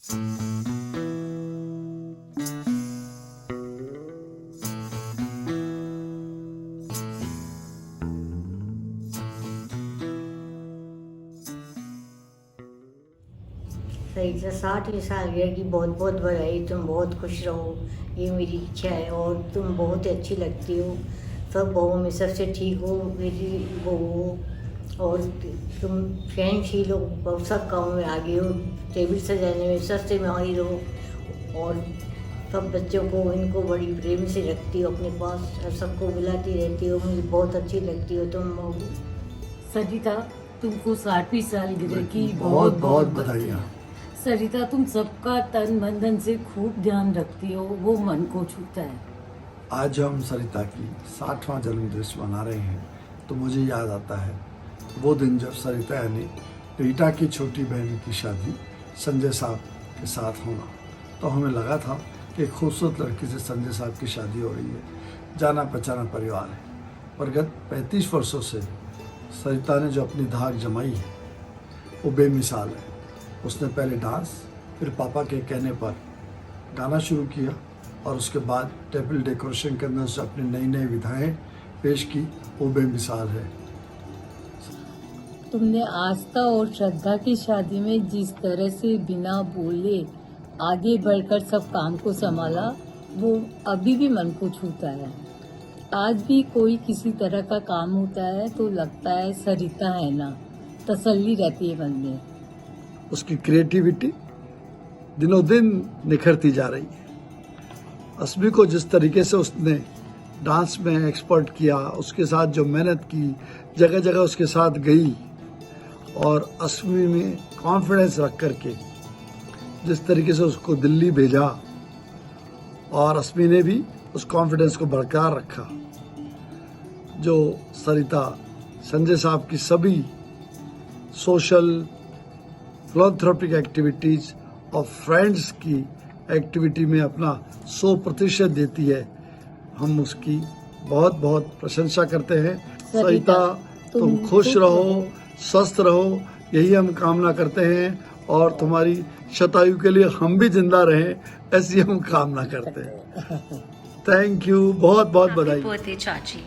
सरिता 60वीं सालगिरह की बहुत बहुत बधाई। तुम बहुत खुश रहो, ये मेरी इच्छा है। और तुम बहुत अच्छी लगती हो, सब बहुओं में सबसे ठीक हो, मेरी बहू हो। और तुम सहनशील हो, सब कामों में आगे हो, टेबल सजाने में सबसे माहिर हो। और सब बच्चों को इनको बड़ी प्रेम से रखती हो अपने पास और सबको बुलाती रहती हो। मुझे बहुत अच्छी लगती हो तुम बहू। सरिता, तुमको 60वीं सालगिरह की बहुत बहुत बधाइयाँ। सरिता, तुम सबका तन मन धन से खूब ध्यान रखती हो, वो मन को छूता है। आज हम सरिता की 60वां जन्मदिवस मना रहे हैं तो मुझे याद आता है वो दिन जब सरिता यानी रीटा की छोटी बहन की शादी संजय साहब के साथ होना। तो हमें लगा था कि एक खूबसूरत लड़की से संजय साहब की शादी हो रही है, जाना पहचाना परिवार है। पर गत 35 वर्षों से सरिता ने जो अपनी धाक जमाई है वो बेमिसाल है। उसने पहले डांस, फिर पापा के कहने पर गाना शुरू किया और उसके बाद टेबल डेकोरेशन के अंदर से अपनी नई नई विधाएं पेश की, वो बेमिसाल है। तुमने आस्था और श्रद्धा की शादी में जिस तरह से बिना बोले आगे बढ़कर सब काम को संभाला, वो अभी भी मन को छूता है। आज भी कोई किसी तरह का काम होता है तो लगता है सरिता है ना, तसल्ली रहती है मन में। उसकी क्रिएटिविटी दिनों दिन निखरती जा रही है। अस्मी को जिस तरीके से उसने डांस में एक्सपर्ट किया, उसके साथ जो मेहनत की, जगह जगह उसके साथ गई और अस्मी में कॉन्फिडेंस रख करके जिस तरीके से उसको दिल्ली भेजा और अस्मी ने भी उस कॉन्फिडेंस को बरकरार रखा। जो सरिता संजय साहब की सभी सोशल फिलैंथ्रोपिक एक्टिविटीज और फ्रेंड्स की एक्टिविटी में अपना 100% देती है, हम उसकी बहुत बहुत प्रशंसा करते हैं। सरिता, तुम खुश रहो, स्वस्थ रहो, यही हम कामना करते हैं। और तुम्हारी शतायु के लिए हम भी जिंदा रहें, ऐसी हम कामना करते हैं। थैंक यू, बहुत बहुत बधाई। Happy birthday, Chachi.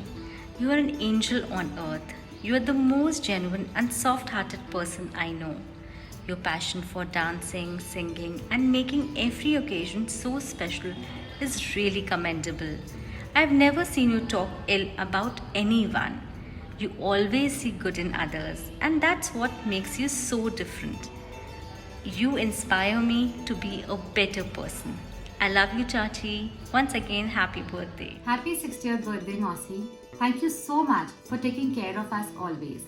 You are an angel on earth. You are the most genuine and soft-hearted person I know. Your passion for dancing, singing, and making every occasion so special is really commendable. I've never seen you talk ill about anyone. You always see good in others, and that's what makes you so different. You inspire me to be a better person. I love you, Chachi. Once again, happy birthday. Happy 60th birthday, Mausi. Thank you so much for taking care of us always.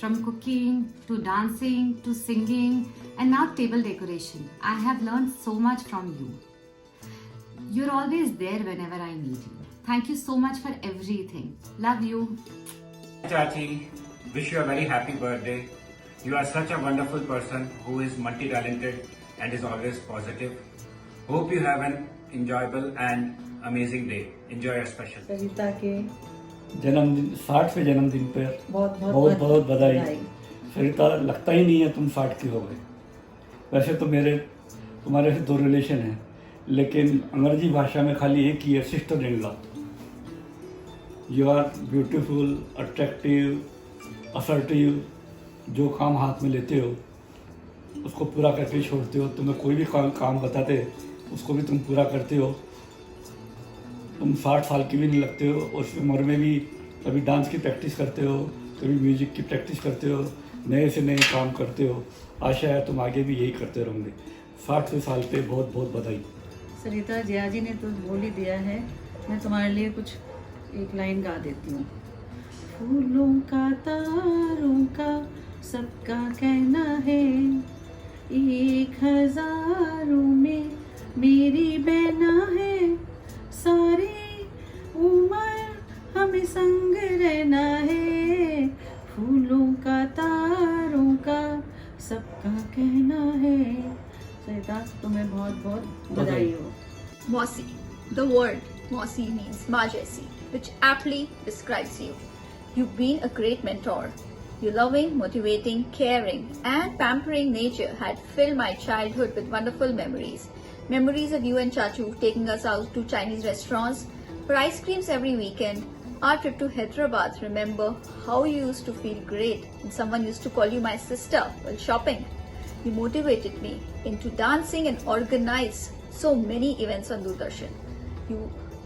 From cooking to dancing to singing and now table decoration, I have learned so much from you. You're always there whenever I need you. Thank you so much for everything. Love you. Chachi, wish you a very happy birthday. You are such a wonderful person who is multi-talented and is always positive. Hope you have an enjoyable and amazing day. Enjoy your special. सरिता के जन्मदिन 60वें जन्मदिन पर बहुत बहुत बहुत बधाई। सरिता, लगता ही नहीं है तुम 60 की हो गए। वैसे तो तुम्हारे से 2 रिलेशन हैं, लेकिन अंग्रेजी भाषा में खाली एक ही है, sister in law. You are beautiful, attractive, assertive. जो काम हाथ में लेते हो उसको पूरा करके छोड़ते हो। तुम्हें कोई भी काम बताते उसको भी तुम पूरा करते हो। तुम 60 साल की भी नहीं लगते हो। उस उम्र में भी कभी डांस की प्रैक्टिस करते हो, कभी म्यूजिक की प्रैक्टिस करते हो, नए से नए काम करते हो। आशा है तुम आगे भी यही करते रहोगे। 60वें साल पे बहुत बहुत बधाई। सरिता, जया जी ने तो बोल ही दिया है, मैं तुम्हारे लिए कुछ एक लाइन गा देती हूँ। फूलों का तारों का सबका कहना है, 1000 में मेरी बहना है, सारी उम्र हमें संग रहना है। फूलों का तारों का सबका कहना है। सरिता, तुम्हें बहुत बहुत बधाई हो। Mausi. The word Mausi means Ma Jaisi, which aptly describes you. You've been a great mentor. Your loving, motivating, caring, and pampering nature had filled my childhood with wonderful memories. Memories of you and Chachu taking us out to Chinese restaurants for ice creams every weekend. Our trip to Hyderabad, remember how you used to feel great and someone used to call you my sister while shopping. You motivated me into dancing and organized so many events on Doordarshan.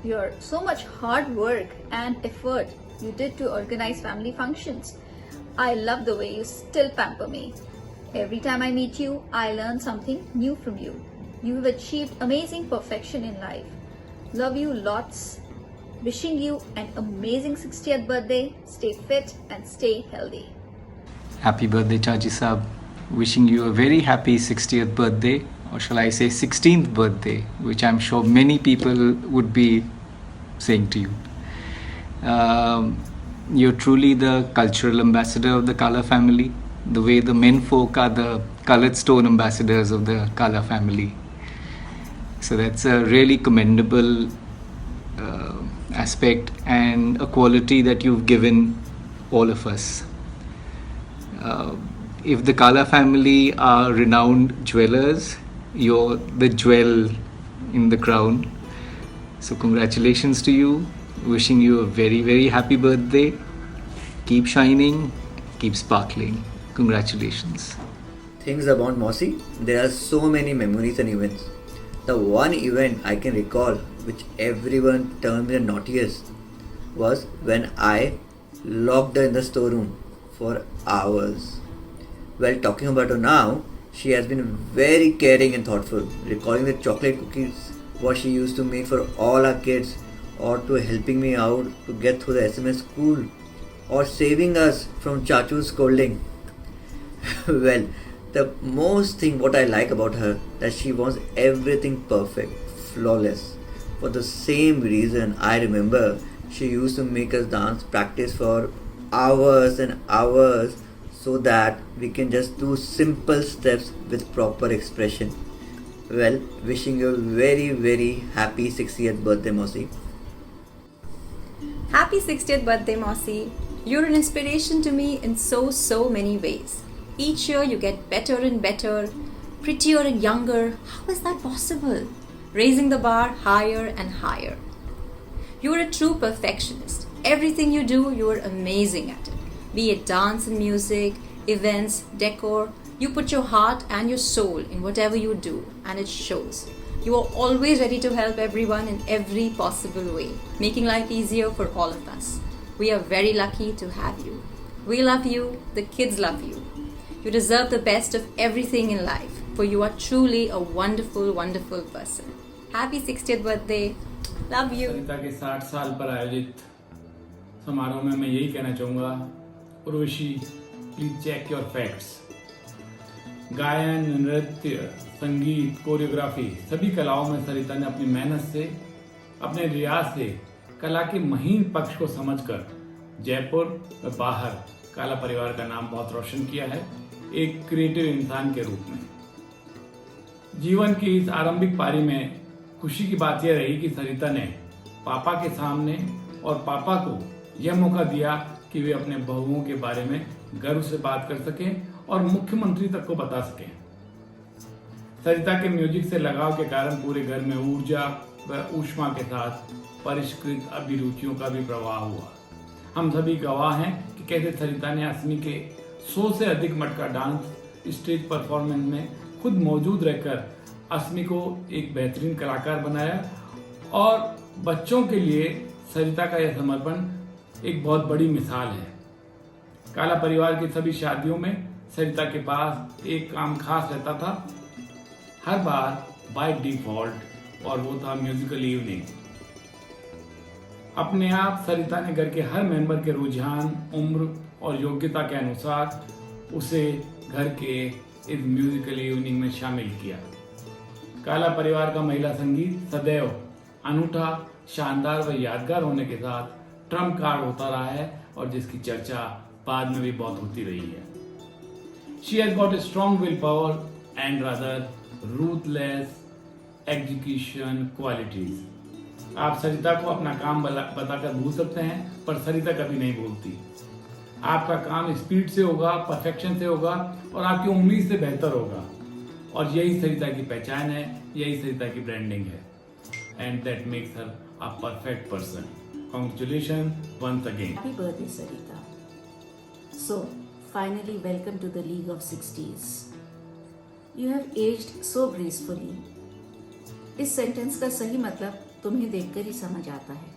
Your so much hard work and effort you did to organize family functions. I love the way you still pamper me. Every time I meet you, I learn something new from you. You have achieved amazing perfection in life. Love you lots. Wishing you an amazing 60th birthday. Stay fit and stay healthy. Happy birthday, Chachi Saab. Wishing you a very happy 60th birthday, or shall I say 16th birthday, which I'm sure many people would be saying to you. You're truly the cultural ambassador of the Kala family, the way the men folk are the colored stone ambassadors of the Kala family. So that's a really commendable aspect and a quality that you've given all of us. If the Kala family are renowned jewelers, you're the jewel in the crown. So congratulations to you. Wishing you a very, very happy birthday. Keep shining, keep sparkling. Congratulations. Things about Mossy, there are so many memories and events. The one event I can recall which everyone termed the naughtiest was when I locked her in the storeroom for hours. Well, talking about her now, she has been very caring and thoughtful, recalling the chocolate cookies what she used to make for all our kids, or to helping me out to get through the SMS school, or saving us from Chachu's scolding. Well, the most thing what I like about her, that she wants everything perfect, flawless. For the same reason, I remember she used to make us dance practice for hours and hours so that we can just do simple steps with proper expression. Well, wishing you a very, very happy 60th birthday, Mossy. Happy 60th birthday, Mossy. You're an inspiration to me in so many ways. Each year you get better and better, prettier and younger. How is that possible? Raising the bar higher and higher. You're a true perfectionist. Everything you do, you're amazing at it. Be it dance and music, events, decor, you put your heart and your soul in whatever you do, and it shows. You are always ready to help everyone in every possible way, making life easier for all of us. We are very lucky to have you. We love you, the kids love you. You deserve the best of everything in life, for you are truly a wonderful, wonderful person. Happy 60th birthday. Love you. सरिता के 60 साल पर आयोजित समारोह में मैं यही कहना चाहूँगा, Urvashi, please check your facts. गायन, नृत्य, संगीत, कोरियोग्राफी, सभी कलाओं में सरिता ने अपनी मेहनत से, अपने रियाज से, कला के महीन पक्ष को समझकर जयपुर व बाहर काला परिवार का नाम बहुत रोशन किया है, एक क्रिएटिव इंसान के रूप में. जीवन की इस आरंभिक पारी में खुशी की बात यह रही कि सरिता ने पापा के सामने और पापा को यह मौका दिया कि वे अपने बहुओं के बारे में गर्व से बात कर सकें और मुख्यमंत्री तक को बता सकें. सरिता के म्यूजिक से लगाव के कारण पूरे घर में ऊर्जा व ऊष्मा के साथ परिष्कृत अभिरुचियों का भी प्रवाह हुआ. हम सभी गवाह हैं कि कैसे सरिता ने असमी के 100 से अधिक मटका डांस स्टेज परफॉर्मेंस में खुद मौजूद रहकर असमी को एक बेहतरीन कलाकार बनाया, और बच्चों के लिए सरिता का यह समर्पण एक बहुत बड़ी मिसाल है. काला परिवार की सभी शादियों में सरिता के पास एक काम खास रहता था, हर बार बाय डिफॉल्ट, और वो था म्यूजिकल इवनिंग. अपने आप सरिता ने घर के हर मेंबर के रुझान, उम्र और योग्यता के अनुसार उसे घर के इस म्यूजिकल इवनिंग में शामिल किया. काला परिवार का महिला संगीत सदैव अनूठा, शानदार व यादगार होने के साथ ट्रम्प कार्ड होता रहा है, और जिसकी चर्चा बाद में भी बहुत होती रही है. She has got a strong willpower and rather ruthless execution qualities. आप सरिता को अपना काम बताकर भूल सकते हैं, पर सरिता कभी नहीं भूलती. आपका काम स्पीड से होगा, परफेक्शन से होगा और आपकी उम्मीद से बेहतर होगा। और यही सरिता की पहचान है, यही सरिता की ब्रांडिंग है। And that makes her a perfect person. Congratulations once again. Happy birthday, Sarita. So, finally, welcome to the League of 60s. You have aged so gracefully. इस सेंटेंस का सही मतलब तुम्हें देखकर ही समझ आता है।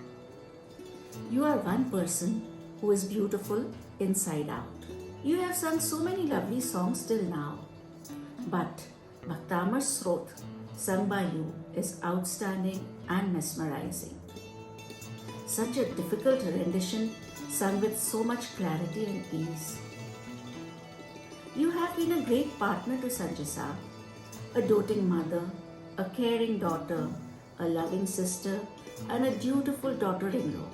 You are one person who is beautiful inside out. You have sung so many lovely songs till now. But Bhaktamar's Srot, sung by you, is outstanding and mesmerizing. Such a difficult rendition sung with so much clarity and ease. You have been a great partner to Sanjay Saab, a doting mother, a caring daughter, a loving sister, and a dutiful daughter-in-law,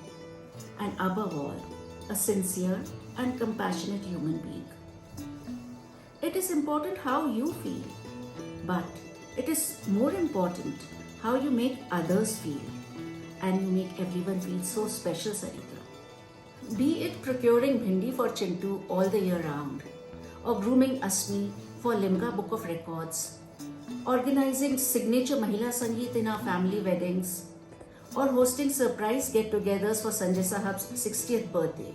and above all, a sincere and compassionate human being. It is important how you feel, but it is more important how you make others feel. And you make everyone feel so special, Sarita. Be it procuring bhindi for Chintu all the year round, or grooming Asmi for Limca Book of Records, organizing signature Mahila Sangeet in our family weddings, or hosting surprise get-togethers for Sanjay Sahab's 60th birthday.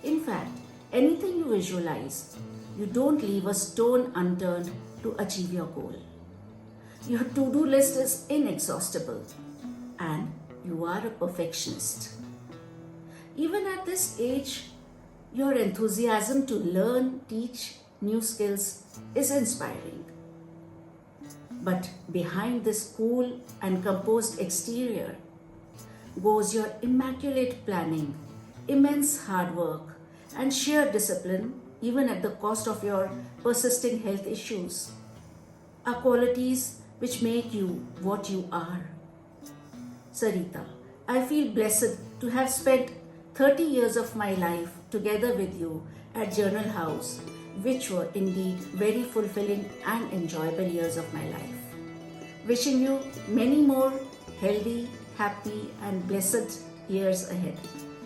In fact, anything you visualize, you don't leave a stone unturned to achieve your goal. Your to-do list is inexhaustible, and you are a perfectionist. Even at this age, your enthusiasm to learn, teach new skills is inspiring. But behind this cool and composed exterior goes your immaculate planning, immense hard work, and sheer discipline, even at the cost of your persisting health issues, are qualities which make you what you are. Sarita, I feel blessed to have spent 30 years of my life together with you at Journal House, which were indeed very fulfilling and enjoyable years of my life. Wishing you many more healthy, happy, and blessed years ahead.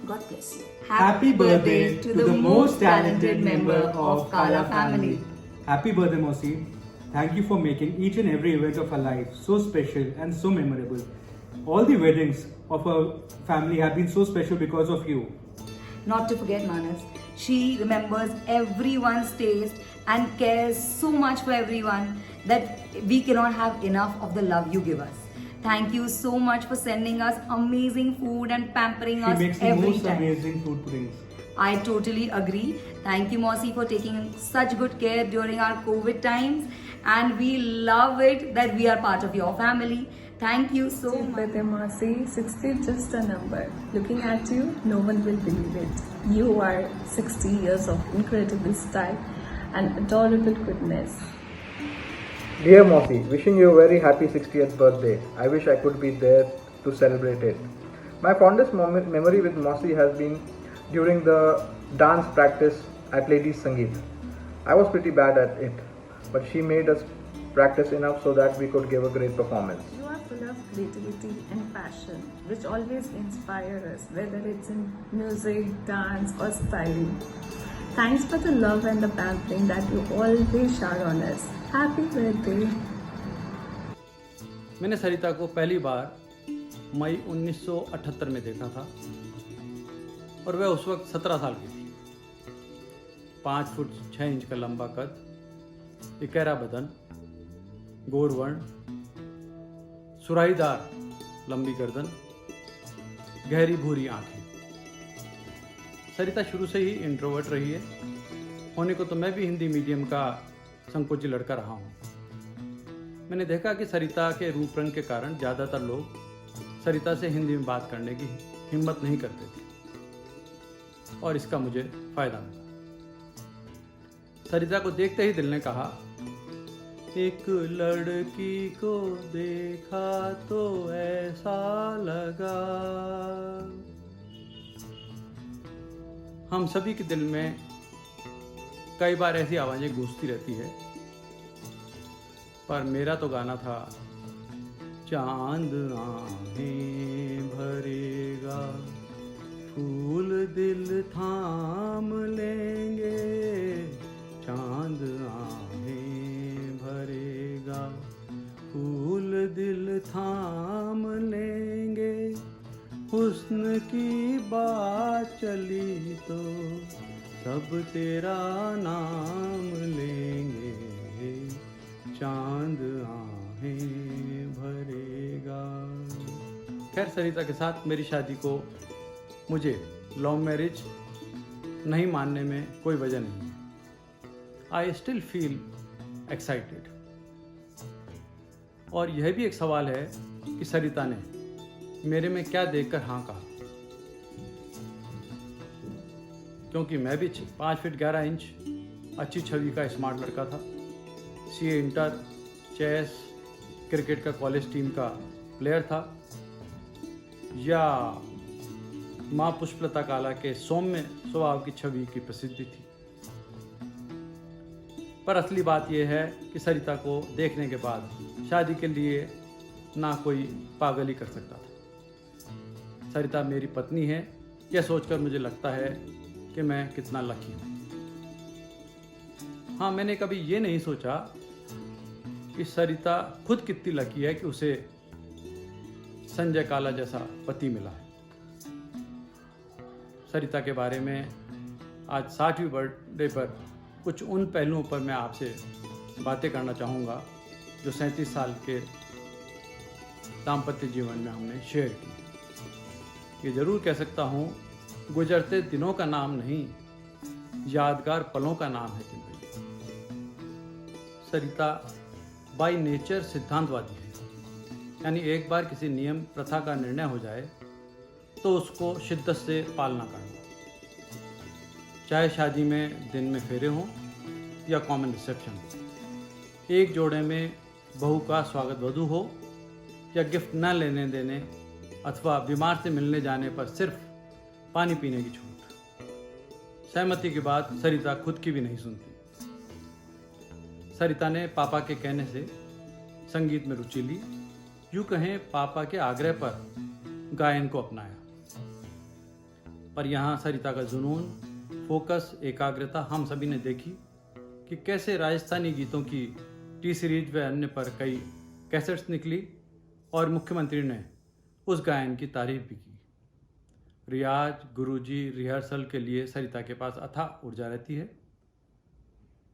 God bless you. Happy birthday to the most talented member of Kala family. Happy birthday, Mosi. Thank you for making each and every event of our life so special and so memorable. All the weddings of our family have been so special because of you. Not to forget Manas, she remembers everyone's taste and cares so much for everyone that we cannot have enough of the love you give us. Thank you so much for sending us amazing food and pampering us She makes the every most time. amazing food puddings. I totally agree. Thank you, Mosi, for taking such good care during our COVID times, and we love it that we are part of your family. Thank you so much. Birthday, Mosi. 60 is just a number. Looking at you, no one will believe it. You are 60 years of incredible style and adorable goodness. Dear Mosi, wishing you a very happy 60th birthday. I wish I could be there to celebrate it. My fondest memory with Mosi has been during the dance practice at Ladies Sangeet. I was pretty bad at it, but she made us practice enough so that we could give a great performance. You are full of creativity and passion, which always inspire us, whether it's in music, dance, or styling. Thanks for the love and the pampering that you always shower on us. Happy birthday. मैंने सरिता को पहली बार मई 1978 में देखा था और वह उस वक्त 17 साल की थी। 5 फुट 6 इंच का लंबा कद, इकेरा बदन, गोरवर्ण, सुराहीदार लंबी गर्दन, गहरी भूरी आंखें। सरिता शुरू से ही इंट्रोवर्ट रही है। होने को तो मैं भी हिंदी मीडियम का संकोची लड़का रहा हूँ। मैंने देखा कि सरिता के रूप रंग के कारण ज़्यादातर लोग सरिता से हिंदी में बात करने की हिम्मत नहीं करते थे और इसका मुझे फ़ायदा मिला। सरिता को देखते ही दिल ने कहा, एक लड़की को देखा तो ऐसा लगा। हम सभी के दिल में कई बार ऐसी आवाज़ें गूंजती रहती है, पर मेरा तो गाना था, चांद आहें भरेगा, फूल दिल थाम लेंगे, चांद आहें भरेगा। फूल दिल थाम लेंगे, हुस्न की बात चली तो सब तेरा नाम लेंगे, चांद आहें भरेगा। खैर, सरिता के साथ मेरी शादी को मुझे लव मैरिज नहीं मानने में कोई वजह नहीं है। I still feel excited. और यह भी एक सवाल है कि सरिता ने मेरे में क्या देखकर हाँ कहा, क्योंकि मैं भी 5 फीट 11 इंच अच्छी छवि का स्मार्ट लड़का था। सीए इंटर, चेस, क्रिकेट का कॉलेज टीम का प्लेयर था, या माँ पुष्पलता काला के सौम्य स्वभाव की छवि की प्रसिद्धि थी। पर असली बात यह है कि सरिता को देखने के बाद शादी के लिए ना कोई पागल ही कर सकता था। सरिता मेरी पत्नी है, यह सोचकर मुझे लगता है कि मैं कितना लकी हूँ। हाँ, मैंने कभी ये नहीं सोचा कि सरिता खुद कितनी लकी है कि उसे संजय काला जैसा पति मिला है। सरिता के बारे में आज 60वीं बर्थडे पर कुछ उन पहलुओं पर मैं आपसे बातें करना चाहूँगा जो 37 साल के दाम्पत्य जीवन में हमने शेयर की। ये ज़रूर कह सकता हूँ, गुजरते दिनों का नाम नहीं, यादगार पलों का नाम है जिंदगी। सरिता बाय नेचर सिद्धांतवादी है, यानी एक बार किसी नियम प्रथा का निर्णय हो जाए तो उसको शिद्दत से पालना करना। चाहे शादी में दिन में फेरे हों या कॉमन रिसेप्शन हो, एक जोड़े में बहू का स्वागत वधू हो या गिफ्ट न लेने देने अथवा बीमार से मिलने जाने पर सिर्फ पानी पीने की छूट। सहमति की बात सरिता खुद की भी नहीं सुनती। सरिता ने पापा के कहने से संगीत में रुचि ली, यूँ कहें पापा के आग्रह पर गायन को अपनाया। पर यहाँ सरिता का जुनून, फोकस, एकाग्रता हम सभी ने देखी कि कैसे राजस्थानी गीतों की टी सीरीज व अन्य पर कई कैसेट्स निकली और मुख्यमंत्री ने उस गायन की तारीफ भी की। रियाज, गुरुजी, रिहर्सल के लिए सरिता के पास अथाह ऊर्जा रहती है,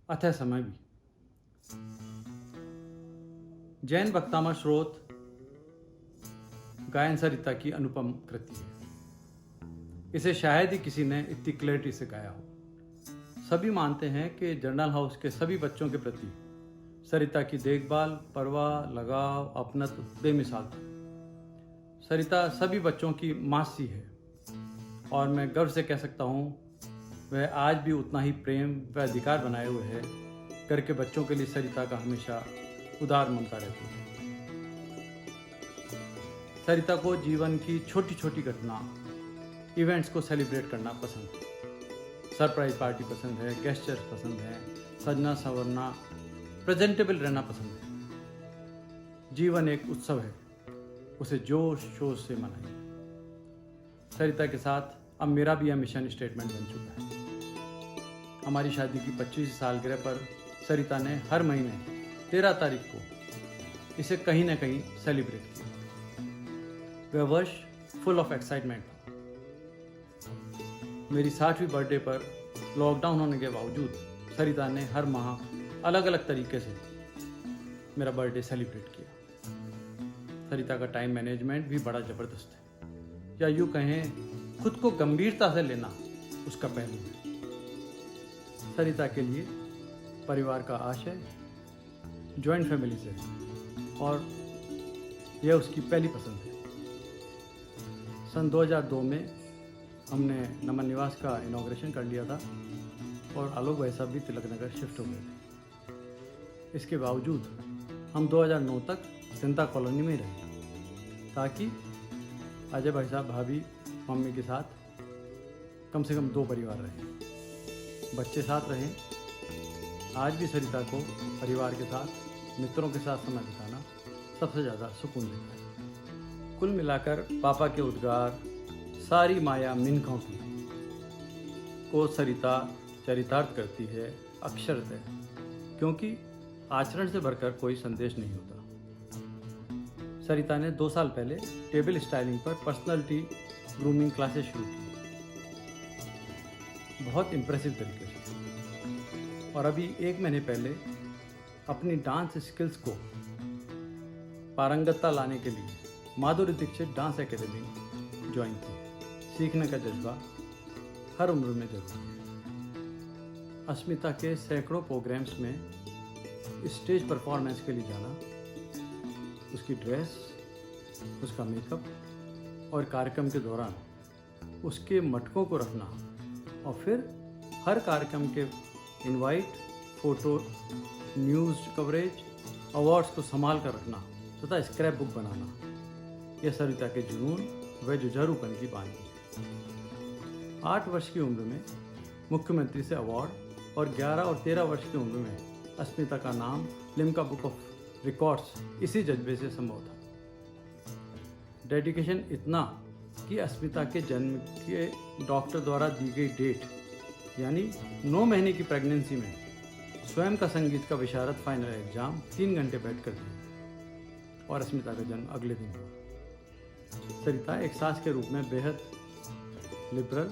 अथाह समय भी। जैन भक्तामा स्रोत गायन सरिता की अनुपम कृति है। इसे शायद ही किसी ने इतनी क्लैरिटी से गाया हो। सभी मानते हैं कि जनरल हाउस के सभी बच्चों के प्रति सरिता की देखभाल, परवाह, लगाव, अपनत्व बेमिसाल था। सरिता सभी बच्चों की मासी है और मैं गर्व से कह सकता हूँ वह आज भी उतना ही प्रेम व अधिकार बनाए हुए है। घर के बच्चों के लिए सरिता का हमेशा उदार ममता रहती है। सरिता को जीवन की छोटी छोटी घटना, इवेंट्स को सेलिब्रेट करना पसंद है। सरप्राइज पार्टी पसंद है, गेस्चर्स पसंद है, सजना संवरना, प्रेजेंटेबल रहना पसंद है। जीवन एक उत्सव है, उसे जोश शोश से मनाइए। सरिता के साथ अब मेरा भी यह मिशन स्टेटमेंट बन चुका है। हमारी शादी की 25 सालगिरह पर सरिता ने हर महीने 13 तारीख को इसे कहीं ना कहीं सेलिब्रेट किया। वह वर्ष फुल ऑफ एक्साइटमेंट था। मेरी 60वीं बर्थडे पर लॉकडाउन होने के बावजूद सरिता ने हर माह अलग अलग तरीके से मेरा बर्थडे सेलिब्रेट किया। सरिता का टाइम मैनेजमेंट भी बड़ा ज़बरदस्त है, या यूँ कहें खुद को गंभीरता से लेना उसका पहलू है। सरिता के लिए परिवार का आशय जॉइंट फैमिली से है और यह उसकी पहली पसंद है। सन 2002 में हमने नमन निवास का इनॉग्रेशन कर लिया था और आलोक भाई साहब भी तिलक नगर शिफ्ट हो गए थे। इसके बावजूद हम 2009 तक जनता कॉलोनी में रहे ताकि अजय भाई साहब, भाभी, मम्मी के साथ कम से कम 2 परिवार रहे, बच्चे साथ रहें। आज भी सरिता को परिवार के साथ, मित्रों के साथ समय बिताना सबसे ज़्यादा सुकून देता है। कुल मिलाकर पापा के उद्गार, सारी माया मिनखों की को सरिता चरितार्थ करती है अक्षरतः, क्योंकि आचरण से भरकर कोई संदेश नहीं होता। सरिता ने 2 साल पहले टेबल स्टाइलिंग पर पर्सनालिटी ग्रूमिंग क्लासेस शुरू की, बहुत इम्प्रेसिव तरीके से। और अभी 1 महीने पहले अपनी डांस स्किल्स को पारंगतता लाने के लिए Madhuri Dixit dance academy join की। सीखने का जज्बा हर उम्र में जरूरी है। अस्मिता के सैकड़ों प्रोग्राम्स में स्टेज परफॉर्मेंस के लिए जाना, उसकी ड्रेस, उसका मेकअप और कार्यक्रम के दौरान उसके मटकों को रखना और फिर हर कार्यक्रम के invite, photo, news coverage, awards को संभाल कर रखना तथा स्क्रैप बुक बनाना, यह सरिता के जुनून व जुझारूपन की बानी है। 8 वर्ष की उम्र में मुख्यमंत्री से अवार्ड और 11 और 13 वर्ष की उम्र में अस्मिता का नाम लिम्का बुक ऑफ रिकॉर्ड्स इसी जज्बे से संभव था। डेडिकेशन इतना कि अस्मिता के जन्म के डॉक्टर द्वारा दी गई डेट यानी 9 महीने की प्रेगनेंसी में स्वयं का संगीत का विशारद फाइनल एग्जाम 3 घंटे बैठ कर दिया और अस्मिता का जन्म अगले दिन हुआ। सरिता एक सास के रूप में बेहद लिबरल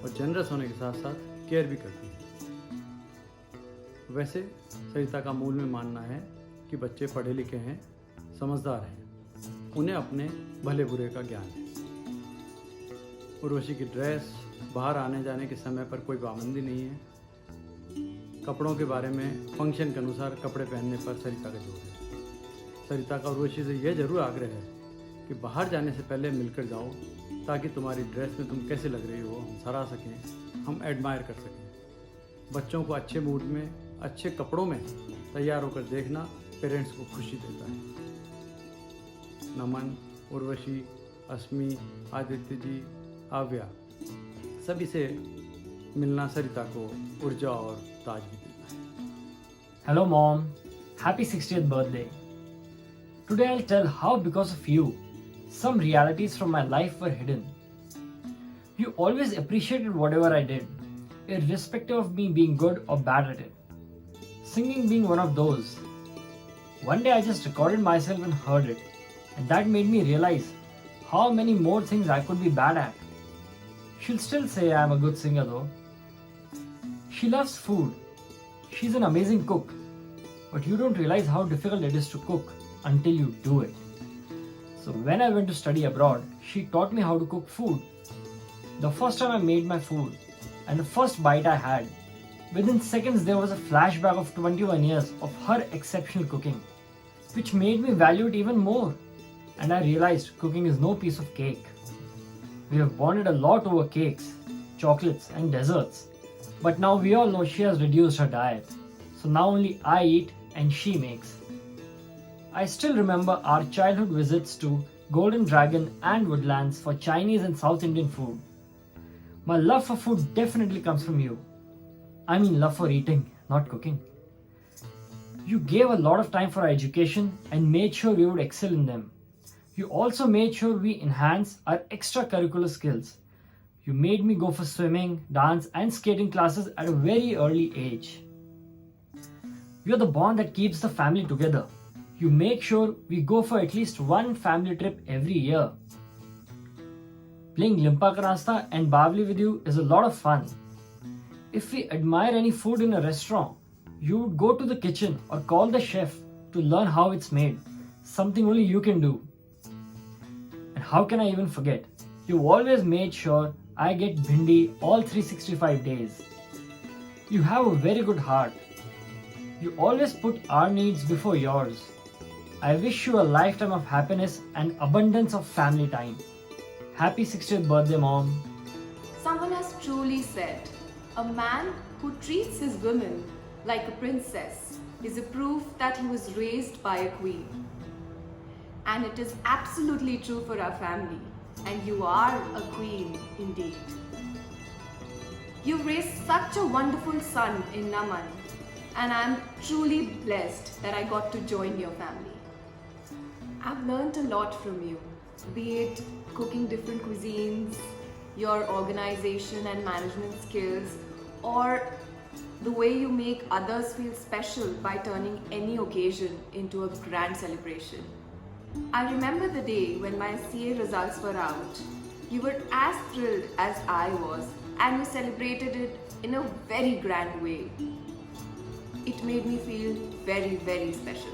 और जनरस होने के साथ साथ केयर भी करती है। वैसे सरिता का मूल में मानना है कि बच्चे पढ़े लिखे हैं, समझदार हैं, उन्हें अपने भले बुरे का ज्ञान है। उर्वशी की ड्रेस, बाहर आने जाने के समय पर कोई पाबंदी नहीं है। कपड़ों के बारे में फंक्शन के अनुसार कपड़े पहनने पर सरिता का जोर है। सरिता का उर्वशी से यह जरूर आग्रह है कि बाहर जाने से पहले मिलकर जाओ ताकि तुम्हारी ड्रेस में तुम कैसे लग रही हो हम सराह सकें, हम एडमायर कर सकें। बच्चों को अच्छे मूड में, अच्छे कपड़ों में तैयार होकर देखना पेरेंट्स को खुशी देता है। नमन, उर्वशी, अस्मी, आदित्य जी, आव्या सभी से मिलना सरिता को ऊर्जा और ताजगी देता है। Hello mom, happy 60th birthday. Today I'll tell how because of you, some realities from my life were hidden. You always appreciated whatever I did, irrespective of me being good or bad at it. Singing being one of those. One day I just recorded myself and heard it, and that made me realize how many more things I could be bad at. She'll still say I'm a good singer though. She loves food. She's an amazing cook. But you don't realize how difficult it is to cook until you do it. So when I went to study abroad, she taught me how to cook food. The first time I made my food and the first bite I had, within seconds there was a flashback of 21 years of her exceptional cooking, which made me value it even more. And I realized cooking is no piece of cake. We have bonded a lot over cakes, chocolates and desserts. But now we all know she has reduced her diet. So now only I eat and she makes. I still remember our childhood visits to Golden Dragon and Woodlands for Chinese and South Indian food. My love for food definitely comes from you. I mean love for eating, not cooking. You gave a lot of time for our education and made sure we would excel in them. You also made sure we enhance our extracurricular skills. You made me go for swimming, dance and skating classes at a very early age. You're the bond that keeps the family together. You make sure we go for at least one family trip every year. Playing Limpa Ka Rasta and Bavli with you is a lot of fun. If we admire any food in a restaurant, you would go to the kitchen or call the chef to learn how it's made, something only you can do. And how can I even forget? You always made sure I get bhindi all 365 days. You have a very good heart. You always put our needs before yours. I wish you a lifetime of happiness and abundance of family time. Happy 60th birthday, Mom. Someone has truly said, a man who treats his women like a princess is a proof that he was raised by a queen. And it is absolutely true for our family. And you are a queen indeed. You raised such a wonderful son in Naman, and I am truly blessed that I got to join your family. I've learned a lot from you, be it cooking different cuisines, your organization and management skills, or the way you make others feel special by turning any occasion into a grand celebration. I remember the day when my CA results were out. You were as thrilled as I was, and you celebrated it in a very grand way. It made me feel very, very special.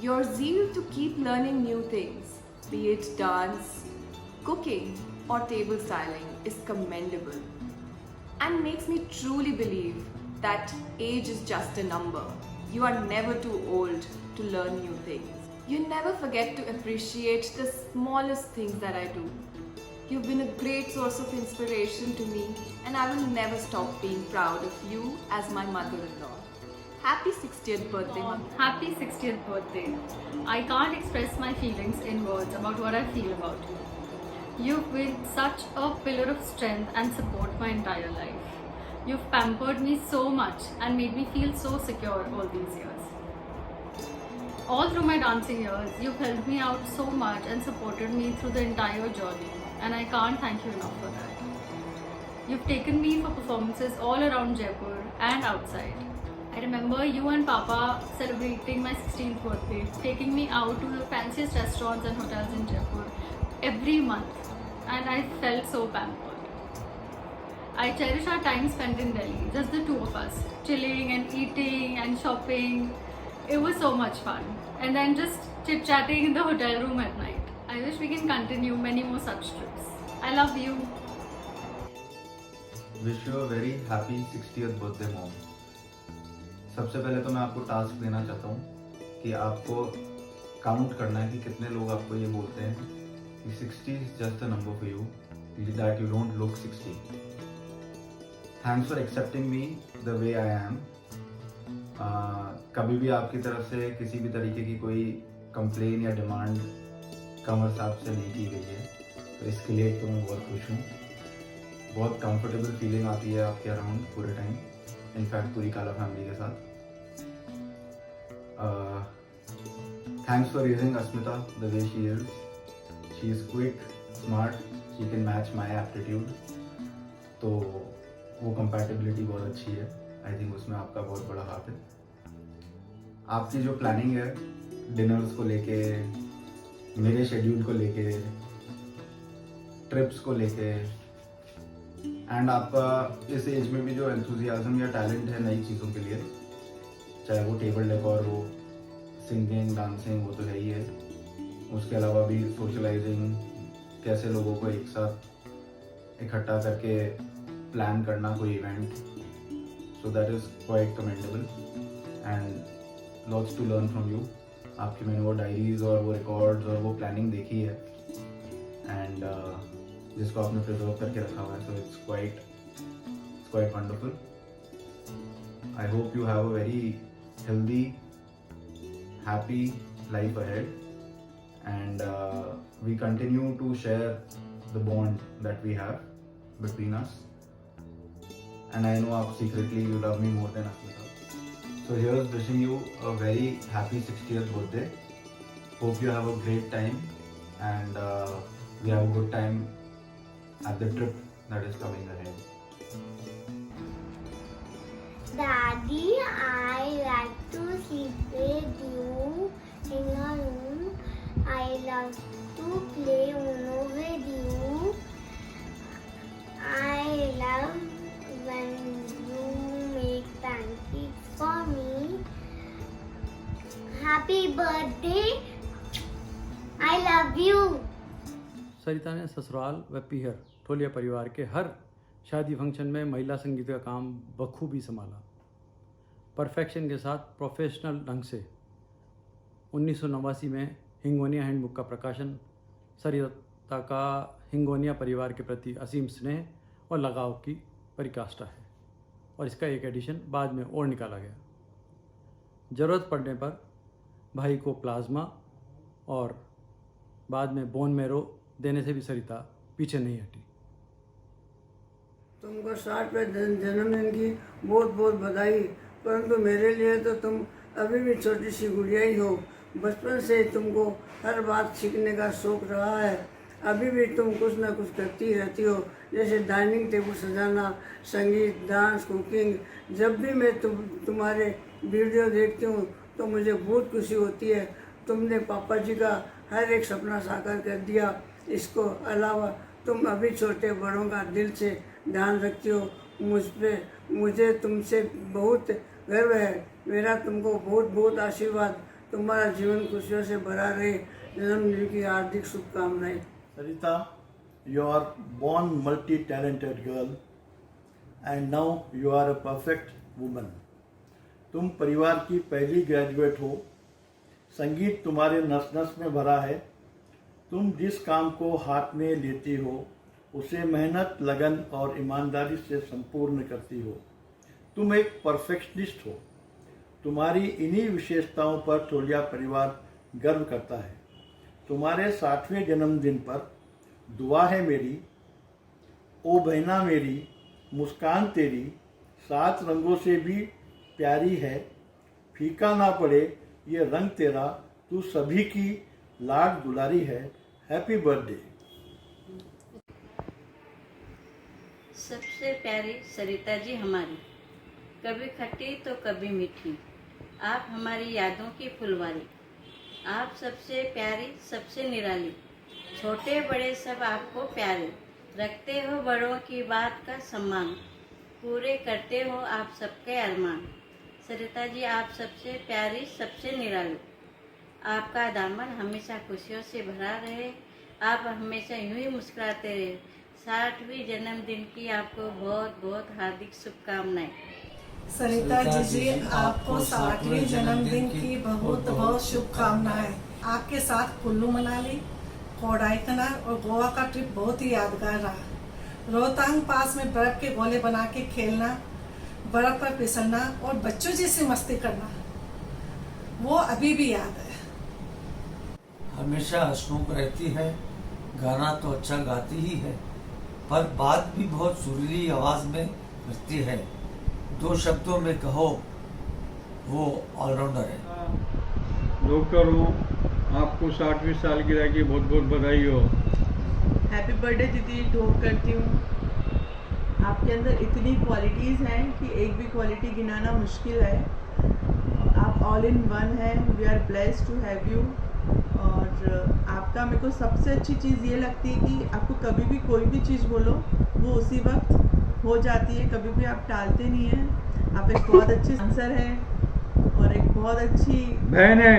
Your zeal to keep learning new things, be it dance, cooking, or table styling, is commendable and makes me truly believe that age is just a number. You are never too old to learn new things. You never forget to appreciate the smallest things that I do. You've been a great source of inspiration to me, and I will never stop being proud of you as my mother-in-law. Happy 60th birthday, Mom. Happy 60th birthday. I can't express my feelings in words about what I feel about you. You've been such a pillar of strength and support my entire life. You've pampered me so much and made me feel so secure all these years. All through my dancing years, you've helped me out so much and supported me through the entire journey, and I can't thank you enough for that. You've taken me for performances all around Jaipur and outside. I remember you and Papa celebrating my 16th birthday, taking me out to the fanciest restaurants and hotels in Jaipur every month, and I felt so pampered. I cherish our time spent in Delhi, just the two of us, chilling and eating and shopping. It was so much fun. And then just chit-chatting in the hotel room at night. I wish we can continue many more such trips. I love you. Wish you a very happy 60th birthday, Mom. सबसे पहले तो मैं आपको task देना चाहता हूँ कि आपको काउंट करना है कि कितने लोग आपको ये बोलते हैं कि 60 is just a number for you, that you don't look 60. Thanks for accepting me the way I am. कभी भी आपकी तरफ से किसी भी तरीके की कोई कंप्लेन या डिमांड कमर साहब से नहीं की गई है, तो इसके लिए तो मैं बहुत खुश हूँ. बहुत कंफर्टेबल फीलिंग आती है आपके अराउंड पूरे टाइम, इनफैक्ट पूरी काला फैमिली के साथ. Thanks for using Asmita the way she is. She is quick, smart, she can match my aptitude. तो वो कंपैटिबिलिटी बहुत अच्छी है. आई थिंक उसमें आपका बहुत बड़ा हाथ है. आपकी जो प्लानिंग है डिनर्स को लेके, मेरे शेड्यूल को लेके, ट्रिप्स को लेके, एंड आपका इस एज में भी जो एंथुजियाज्म या टैलेंट है नई चीज़ों के लिए, चाहे वो टेबल डेकोर हो, सिंगिंग, डांसिंग, वो तो है ही है. उसके अलावा भी सोशलाइजिंग, कैसे लोगों को एक साथ इकट्ठा करके प्लान करना कोई event. So that is quite commendable and lots to learn from you. आपकी मैंने वो डायरीज और वो रिकॉर्ड्स और वो प्लानिंग देखी है, एंड जिसको आपने प्रिजर्व करके रखा हुआ है. So it's quite wonderful. I hope you have a very healthy, happy life ahead, and we continue to share the bond that we have between us. And I know secretly you love me more than Asmita. So here's wishing you a very happy 60th birthday. Hope you have a great time, and we have a good time at the trip that is coming ahead. Daddy, I like to sleep with you in your room. I love to play Uno with you. I love when you make pancakes for me. Happy birthday. I love you. सरिता ने ससुराल व पीहर ठोलिया परिवार के हर शादी function में महिला संगीत का काम बखूबी संभाला. परफेक्शन के साथ प्रोफेशनल ढंग से 1989 में हिंगोनिया हैंडबुक का प्रकाशन सरिता का हिंगोनिया परिवार के प्रति असीम स्नेह और लगाव की परिकाष्ठा है, और इसका एक एडिशन बाद में और निकाला गया. ज़रूरत पड़ने पर भाई को प्लाज्मा और बाद में बोन मैरो देने से भी सरिता पीछे नहीं हटी. तुमको 60वें जन्मदिन की बहुत बहुत बधाई. परंतु मेरे लिए तो तुम अभी भी छोटी सी गुड़िया ही हो. बचपन से तुमको हर बात सीखने का शौक रहा है। अभी भी तुम कुछ ना कुछ करती रहती हो, जैसे डाइनिंग टेबल सजाना, संगीत, डांस, कुकिंग। जब भी मैं तुम्हारे वीडियो देखती हूँ तो मुझे बहुत खुशी होती है। तुमने पापा जी का हर एक सपना साकार कर दिया। इसको अलावा तुम अभी छोटे बड़ों का दिल से ध्यान रखती हो। मुझे तुमसे बहुत गर्व है। मेरा तुमको बहुत बहुत आशीर्वाद। तुम्हारा जीवन खुशियों से भरा रहे। जन्मदिन की हार्दिक शुभकामनाएं। Sarita, you are born multi-talented girl and now you are a perfect woman. तुम परिवार की पहली ग्रेजुएट हो। संगीत तुम्हारे नस नस में भरा है। तुम जिस काम को हाथ में लेती हो उसे मेहनत, लगन और ईमानदारी से संपूर्ण करती हो। तुम एक परफेक्शनिस्ट हो। तुम्हारी इन्हीं विशेषताओं पर टोलिया परिवार गर्व करता है। तुम्हारे 60वें जन्मदिन पर दुआ है मेरी, ओ बहना मेरी, मुस्कान तेरी 7 रंगों से भी प्यारी है। फीका ना पड़े ये रंग तेरा, तू सभी की लाड दुलारी है। Happy birthday. सबसे प्यारी सरिता जी हमारी, कभी खट्टी तो कभी मीठी, आप हमारी यादों की फुलवारी। आप सबसे प्यारी, सबसे निराली, छोटे बड़े सब आपको प्यारे, रखते हो बड़ों की बात का सम्मान, पूरे करते हो आप सबके अरमान। सरिता जी आप सबसे प्यारी, सबसे निराली, आपका दामन हमेशा खुशियों से भरा रहे। आप हमेशा यूं ही मुस्कुराते रहे। 60वीं जन्मदिन की आपको बहुत बहुत हार्दिक शुभकामनाएं। सरिता जी आपको 60वें जन्मदिन की बहुत बहुत शुभकामनाएं। आपके साथ कुल्लू मनाली, कोडाईकनाल और गोवा का ट्रिप बहुत ही यादगार रहा। रोहतांग पास में बर्फ के गोले बना के खेलना, बर्फ पर फिसलना और बच्चों जैसी मस्ती करना, वो अभी भी याद है। हमेशा हंसमुख रहती है। गाना तो अच्छा गाती ही है, पर बात भी बहुत सुरीली आवाज में करती है। 2 शब्दों में कहो वो ऑलराउंडर है। डॉक्टर हूँ, आपको 60वीं सालगिरह की बहुत बहुत बधाई हो। हैप्पी बर्थडे दीदी। होप करती हूँ आपके अंदर इतनी क्वालिटीज़ हैं कि एक भी क्वालिटी गिनाना मुश्किल है। आप ऑल इन वन हैं। We are blessed to have you. और आपका मेरे को सबसे अच्छी चीज़ ये लगती है कि आपको कभी भी कोई भी चीज़ बोलो वो उसी वक्त हो जाती है। कभी भी आप टालते नहीं हैं। आप एक बहुत अच्छे आंसर हैं और एक बहुत अच्छी बहन है।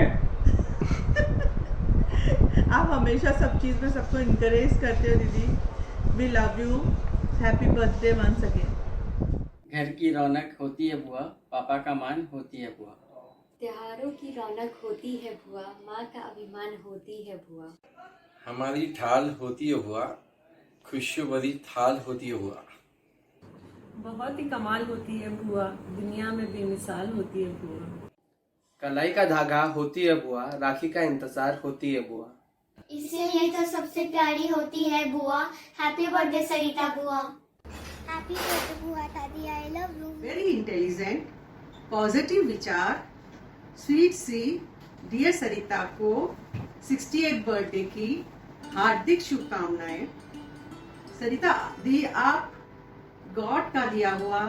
आप हमेशा सब चीज़ में सबको इनकरेज करते हो दीदी। We love you. Happy birthday once again. घर की रौनक होती है बुआ, पापा का मान होती है बुआ। त्योहारों की रौनक होती है बुआ, माँ का अभिमान होती है बुआ। हमारी ठाल होती है बुआ, खुशियों भरी थाल होती है बुआ। बहुत ही कमाल होती है बुआ, दुनिया में बेमिसाल होती है बुआ। कलाई का धागा होती है बुआ, राखी का इंतजार होती है बुआ। इसलिए तो सबसे प्यारी होती है बुआ। हैप्पी बर्थडे सरिता बुआ। हैप्पी बर्थडे बुआ दादी, I love you. Very intelligent, positive विचार, स्वीट सी डियर सरिता को 68th बर्थडे की हार्दिक शुभकामनाएं। सरिता दी आप गॉड का दिया हुआ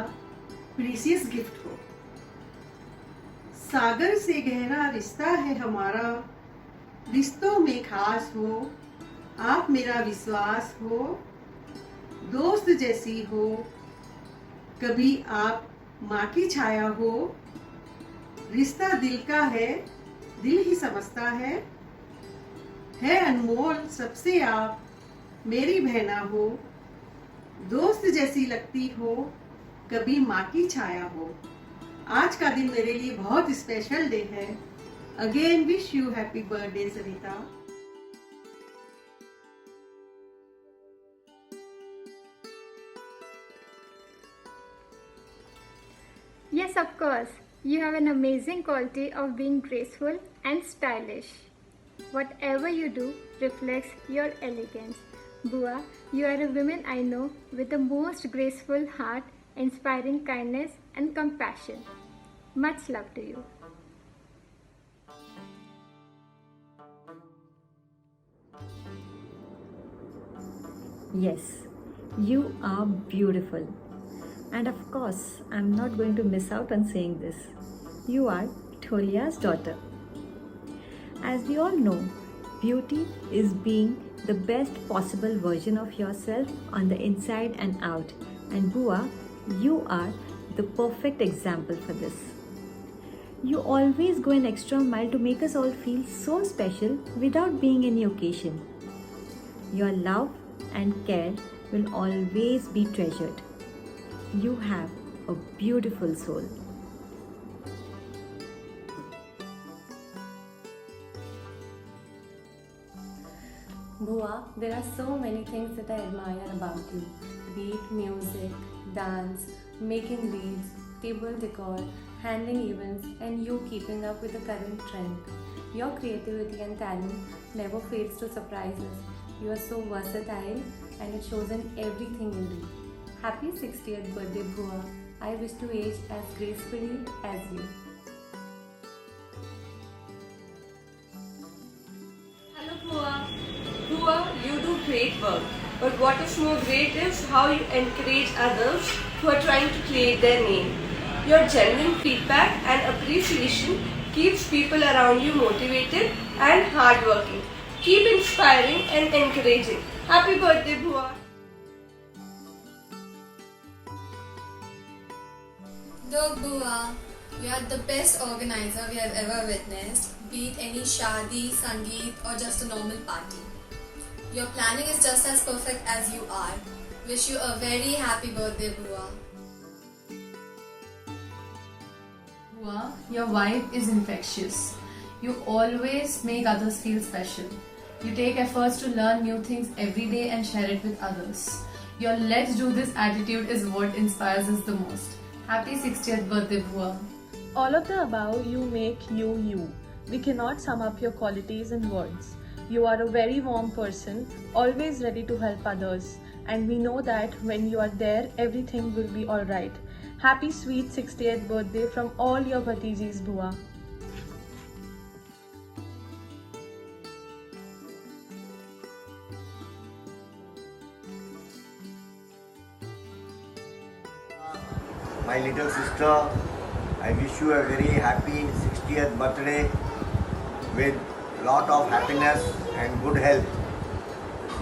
प्रीसियस गिफ्ट हो। सागर से गहरा रिश्ता है हमारा, रिश्तों में खास हो। आप मेरा विश्वास हो, दोस्त जैसी हो। कभी आप माँ की छाया हो। रिश्ता दिल का है, दिल ही समझता है अनमोल सबसे आप मेरी बहना हो। दोस्त जैसी लगती हो, कभी माँ की छाया हो। आज का दिन मेरे लिए बहुत स्पेशल डे है। Again wish you happy birthday Sarita. Yes, of course. You have an amazing quality of being graceful and stylish. Whatever you do reflects your elegance. Bua, you are a woman I know with the most graceful heart, inspiring kindness and compassion. Much love to you. Yes, you are beautiful. And of course, I'm not going to miss out on saying this. You are Tholia's daughter. As we all know, beauty is being the best possible version of yourself on the inside and out. And Bua, you are the perfect example for this. You always go an extra mile to make us all feel so special without being any occasion. Your love and care will always be treasured. You have a beautiful soul. Bua, there are so many things that I admire about you, be it music, dance, making reels, table decor, handling events, and you keeping up with the current trend. Your creativity and talent never fails to surprise us. You are so versatile and it shows in everything you do. Happy 60th birthday, Bua. I wish to age as gracefully as you. Hello Bua. Bua, you do great work. But what is more great is how you encourage others who are trying to create their name. Your genuine feedback and appreciation keeps people around you motivated and hardworking. Keep inspiring and encouraging. Happy birthday, Bua. Dog Bua, you are the best organizer we have ever witnessed, be it any shadi, sangeet or just a normal party. Your planning is just as perfect as you are. Wish you a very happy birthday, Bua. Bua, your vibe is infectious. You always make others feel special. You take efforts to learn new things every day and share it with others. Your let's do this attitude is what inspires us the most. Happy 60th birthday, Bua. All of the above you make you. We cannot sum up your qualities in words. You are a very warm person, always ready to help others. And we know that when you are there, everything will be alright. Happy sweet 60th birthday from all your Bhatijis, Bua. My little sister, I wish you a very happy 60th birthday with lot of happiness and good health.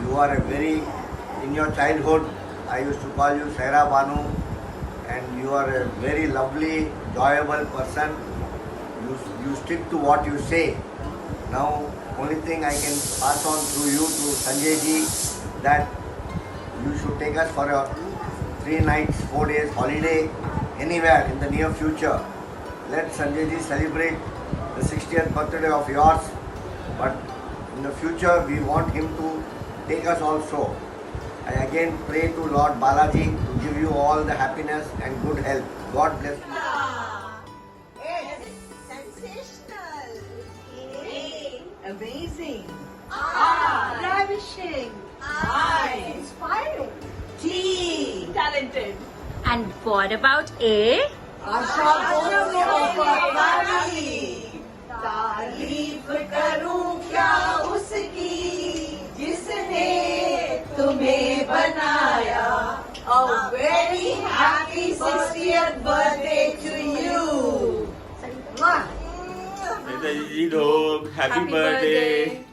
You are in your childhood, I used to call you Saira Banu, and you are a very lovely, enjoyable person. You stick to what you say. Now, only thing I can pass on through you to Sanjay ji, that you should take us for a 3 nights, 4 days holiday anywhere in the near future. Let Sanjay ji celebrate the 60th birthday of yours, but in the future we want him to take us also. I again pray to Lord Balaji to give you all the happiness and good health. God bless you. It's sensational. Amazing. Ravishing. Inspiring. T. Talented. And what about A? तारीफ करूं क्या उसकी जिसने तुम्हें बनाया. A very happy 60th birthday to you. जी लोग happy birthday.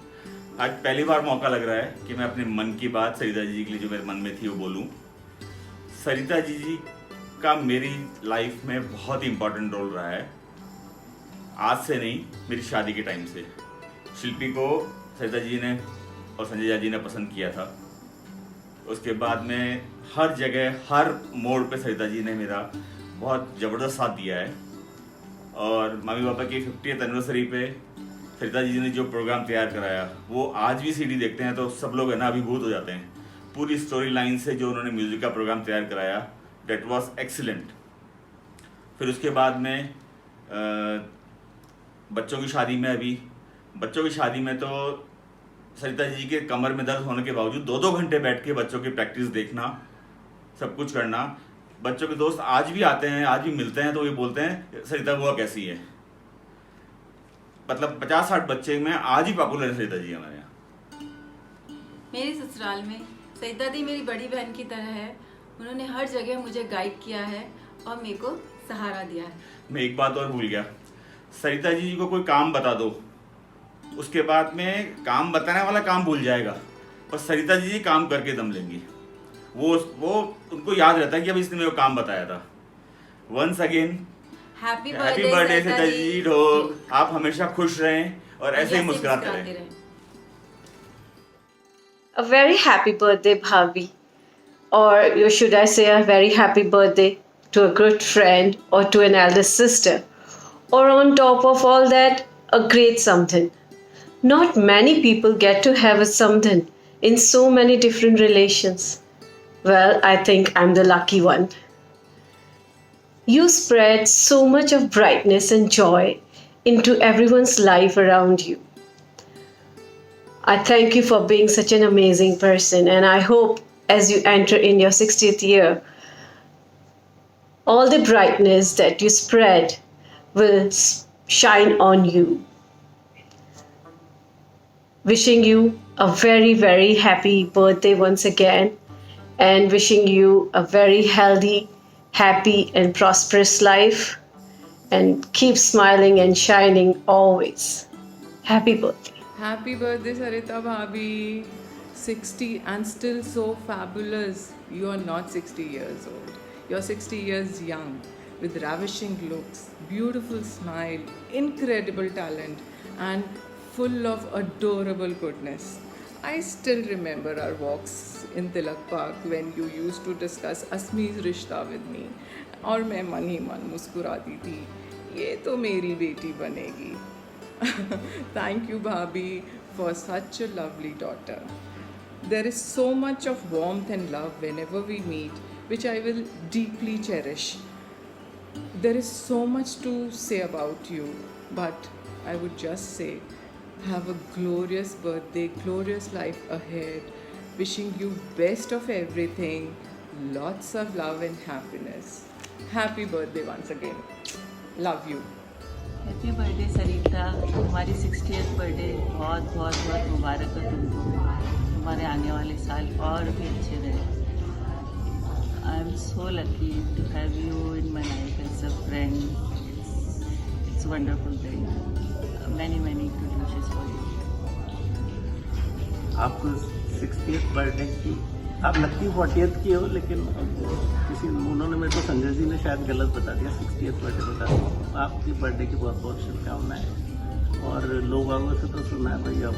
आज पहली बार मौका लग रहा है कि मैं अपने मन की बात सरिता जी के लिए जो मेरे मन में थी वो बोलूं. सरिता जी का मेरी लाइफ में बहुत ही इम्पोर्टेंट रोल रहा है. आज से नहीं, मेरी शादी के टाइम से. शिल्पी को सरिता जी ने और संजय जी ने पसंद किया था. उसके बाद में हर जगह हर मोड़ पे सरिता जी ने मेरा बहुत ज़बरदस्त साथ दिया है. और मम्मी पापा की 50th एनिवर्सरी पे सरिता जी ने जो प्रोग्राम तैयार कराया वो आज भी सीडी देखते हैं तो सब लोग है ना अभिभूत हो जाते हैं. पूरी स्टोरी लाइन से जो उन्होंने म्यूज़िक का प्रोग्राम तैयार कराया, डेट वॉज एक्सीलेंट. फिर उसके बाद में बच्चों की शादी में तो सरिता जी के कमर में दर्द होने के बावजूद 2-2 घंटे बैठ के बच्चों की प्रैक्टिस देखना, सब कुछ करना. बच्चों के दोस्त आज भी आते हैं, आज भी मिलते हैं तो ये बोलते हैं सरिता बुआ कैसी है. मतलब 50-60 बच्चे में आज ही पॉपुलर है सरिता जी हमारे यहाँ. मेरे ससुराल में सरिता दी मेरी बड़ी बहन की तरह है। उन्होंने हर जगह मुझे गाइड किया है और मेरे को सहारा दिया है। मैं एक बात और भूल गया, सरिता जी को कोई काम बता दो, उसके बाद में काम बताने वाला काम भूल जाएगा, पर सरिता जी काम करके दम लेंगी। वो उनको याद रहता है कि अब इसने मेरे को काम बताया था। Once again happy birthday Sarita ji. लोग आप हमेशा खुश रहें और ऐसे ही मुस्कुराते रहें। A very happy birthday, Bhabi. Or should I say a very happy birthday to a good friend or to an elder sister. Or on top of all that, a great something. Not many people get to have a something in so many different relations. Well, I think I'm the lucky one. You spread so much of brightness and joy into everyone's life around you. I thank you for being such an amazing person, and I hope as you enter in your 60th year, all the brightness that you spread will shine on you. Wishing you a very, very happy birthday once again, and wishing you a very healthy, happy and prosperous life, and keep smiling and shining always. Happy birthday. Happy birthday, Sarita Bhabi. 60 and still so fabulous. You are not 60 years old. You're 60 years young, with ravishing looks, beautiful smile, incredible talent, and full of adorable goodness. I still remember our walks in Tilak Park when you used to discuss Asmi's rishta with me. और मैं मन ही मन मुस्कुराती थी, ये तो मेरी बेटी बनेगी. Thank you, Bhabi, for such a lovely daughter. There is so much of warmth and love whenever we meet, which I will deeply cherish. There is so much to say about you, but I would just say, have a glorious birthday, glorious life ahead. Wishing you best of everything, lots of love and happiness. Happy birthday once again. Love you. Happy birthday Sarita, तुम्हारी 60th birthday बहुत बहुत बहुत मुबारक हो तुमको। तुम्हारे आने वाले साल और भी अच्छे रहे। I am so lucky to have you in my life as a friend. It's wonderful thing. Many many good wishes for you. आपको 60th बर्थडे की, आप लकी 40th की हो, लेकिन किसी उन्होंने मेरे को संजय जी ने शायद गलत बता दिया, 60th बर्थडे बता दिया। आपकी बर्थडे की बहुत बहुत शुभकामनाएं। और लोग बागों से तो सुना है भैया,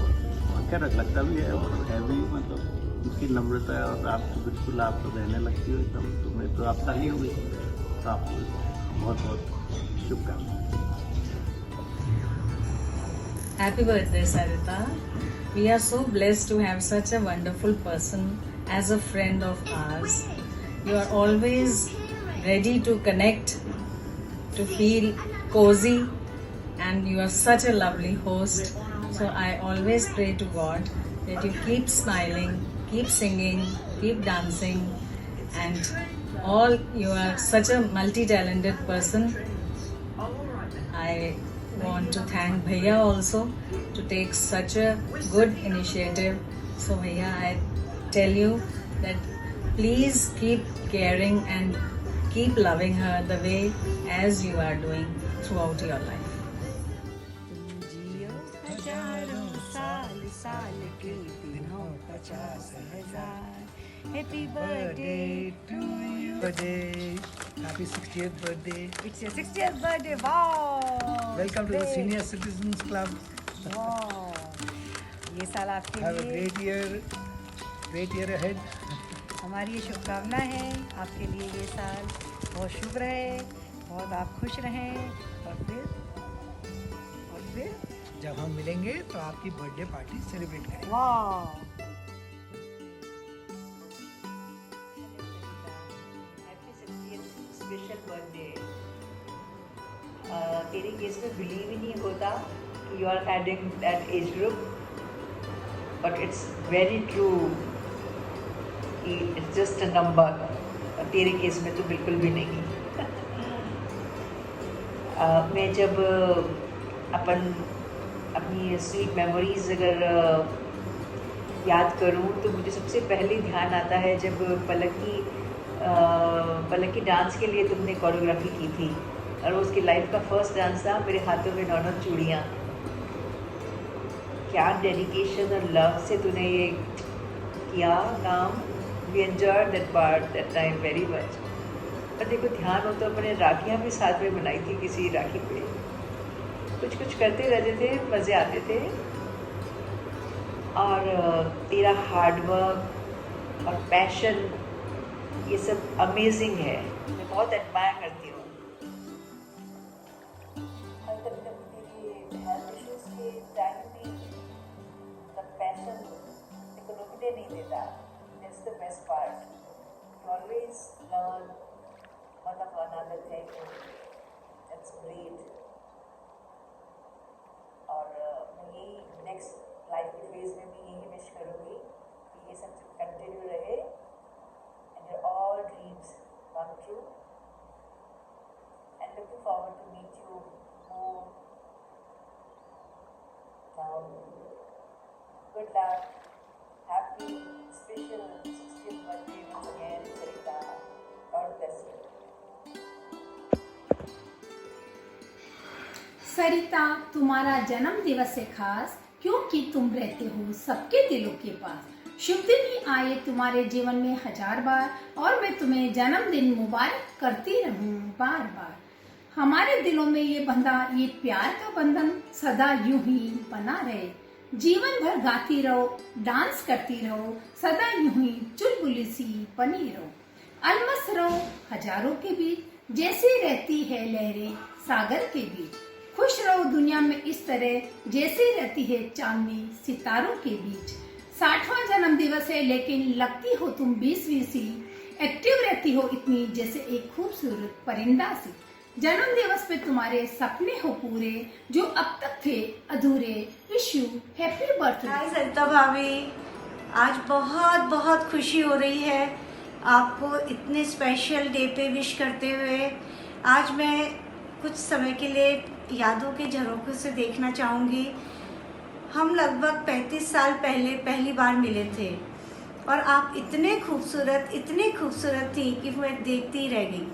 क्या लगता भी है और है भी, मतलब उनकी नम्रता है। और आप तो बिल्कुल आप तो रहने लगती हो एकदम, तुम्हें तो आप साली हो गई, तो आपको बहुत बहुत शुभकामनाएं। Happy birthday, Sarita. We are so blessed to have such a wonderful person as a friend of ours. You are always ready to connect, to feel cozy, and you are such a lovely host. So I always pray to God that you keep smiling, keep singing, keep dancing, and you are such a multi-talented person. I want to thank Bhaiya also to take such a good initiative. So Bhaiya, I tell you that please keep caring and keep loving her the way as you are doing throughout your life. Happy birthday to you. Birthday. Happy 60th birthday. It's your 60th birthday. Wow. Welcome to the Senior Citizens Club. Wow. ये साल आपके Have a लिए great year ahead. हमारी ये शुभकामना है आपके लिए। ये साल बहुत शुभ रहे, बहुत आप खुश रहें, और फिर जब हम मिलेंगे तो आपकी बर्थडे पार्टी सेलिब्रेट करेंगे। वाह। Special birthday. तेरे केस में बिलीव ही नहीं होता कि you are adding that age group, but it's very true कि इट्स जस्ट अ नंबर। तेरे केस में तो बिल्कुल भी नहीं। मैं जब अपनी स्वीट मेमोरीज अगर याद करूं तो मुझे सबसे पहले ध्यान आता है जब पलक की डांस के लिए तुमने कोरियोग्राफी की थी और वो उसकी लाइफ का फर्स्ट डांस था, मेरे हाथों में 9 चूड़ियाँ। क्या डेडिकेशन और लव से तूने ये किया काम। We enjoyed that part that time very much. और देखो ध्यान हो तो अपने राखियाँ भी साथ में बनाई थी किसी राखी पे, कुछ कुछ करते रहते थे, मज़े आते थे। और तेरा हार्डवर्क और पैशन ये सब अमेजिंग है, मैं बहुत एडमायर करती हूँ। और कभी कभी तेरे हेल्थ इश्यूज के टाइम भी पैशन को रुकने नहीं देता। That's the best part. You always learn one of another thing, that's great. और मैं यही नेक्स्ट लाइफ के फेज में भी यही विश करूँगी कि ये सब कंटिन्यू रहे and your all dreams come true, and looking forward to meet you more. Good luck, happy special 60th birthday once again, Sarita. God bless you. सरिता, तुम्हारा जन्म दिवस है खास क्योंकि तुम रहते हो सबके दिलों के पास। शुभ दिन ही आए तुम्हारे जीवन में 1000 बार और मैं तुम्हें जन्मदिन मुबारक करती रहूं बार बार। हमारे दिलों में ये बंधा ये प्यार का बंधन सदा यूं ही बना रहे। जीवन भर गाती रहो, डांस करती रहो, सदा यूं ही चुलबुली सी बनी रहो। अलमस रहो हजारों के बीच, जैसे रहती है लहरें सागर के बीच। खुश रहो दुनिया में इस तरह जैसे रहती है चांदनी सितारों के बीच। 60वां जन्म दिवस है लेकिन लगती हो तुम 20वीं सी। एक्टिव रहती हो इतनी जैसे एक खूबसूरत परिंदा सी। जन्म दिवस पे तुम्हारे सपने हो पूरे जो अब तक थे अधूरे। Wish you happy birthday. Hi Sarita भाभी, आज बहुत बहुत खुशी हो रही है आपको इतने स्पेशल डे पे विश करते हुए। आज मैं कुछ समय के लिए यादों के झरोखे से देखना चाहूँगी। हम लगभग 35 साल पहले पहली बार मिले थे और आप इतने खूबसूरत थी कि मैं देखती ही रह गई।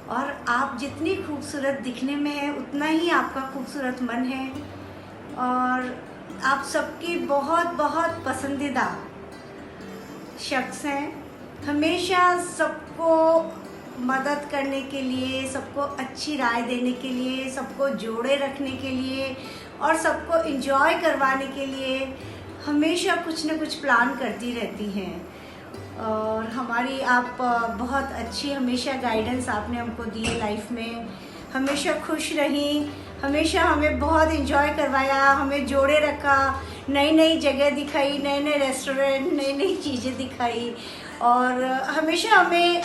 और आप जितनी खूबसूरत दिखने में है उतना ही आपका खूबसूरत मन है और आप सबकी बहुत बहुत पसंदीदा शख्स हैं। हमेशा सबको मदद करने के लिए, सबको अच्छी राय देने के लिए, सबको जोड़े रखने के लिए और सबको एंजॉय करवाने के लिए हमेशा कुछ न कुछ प्लान करती रहती हैं। और हमारी आप बहुत अच्छी हमेशा गाइडेंस आपने हमको दी है लाइफ में। हमेशा खुश रहीं, हमेशा हमें बहुत एंजॉय करवाया, हमें जोड़े रखा, नई नई जगह दिखाई, नए नए रेस्टोरेंट, नई नई चीज़ें दिखाई और हमेशा हमें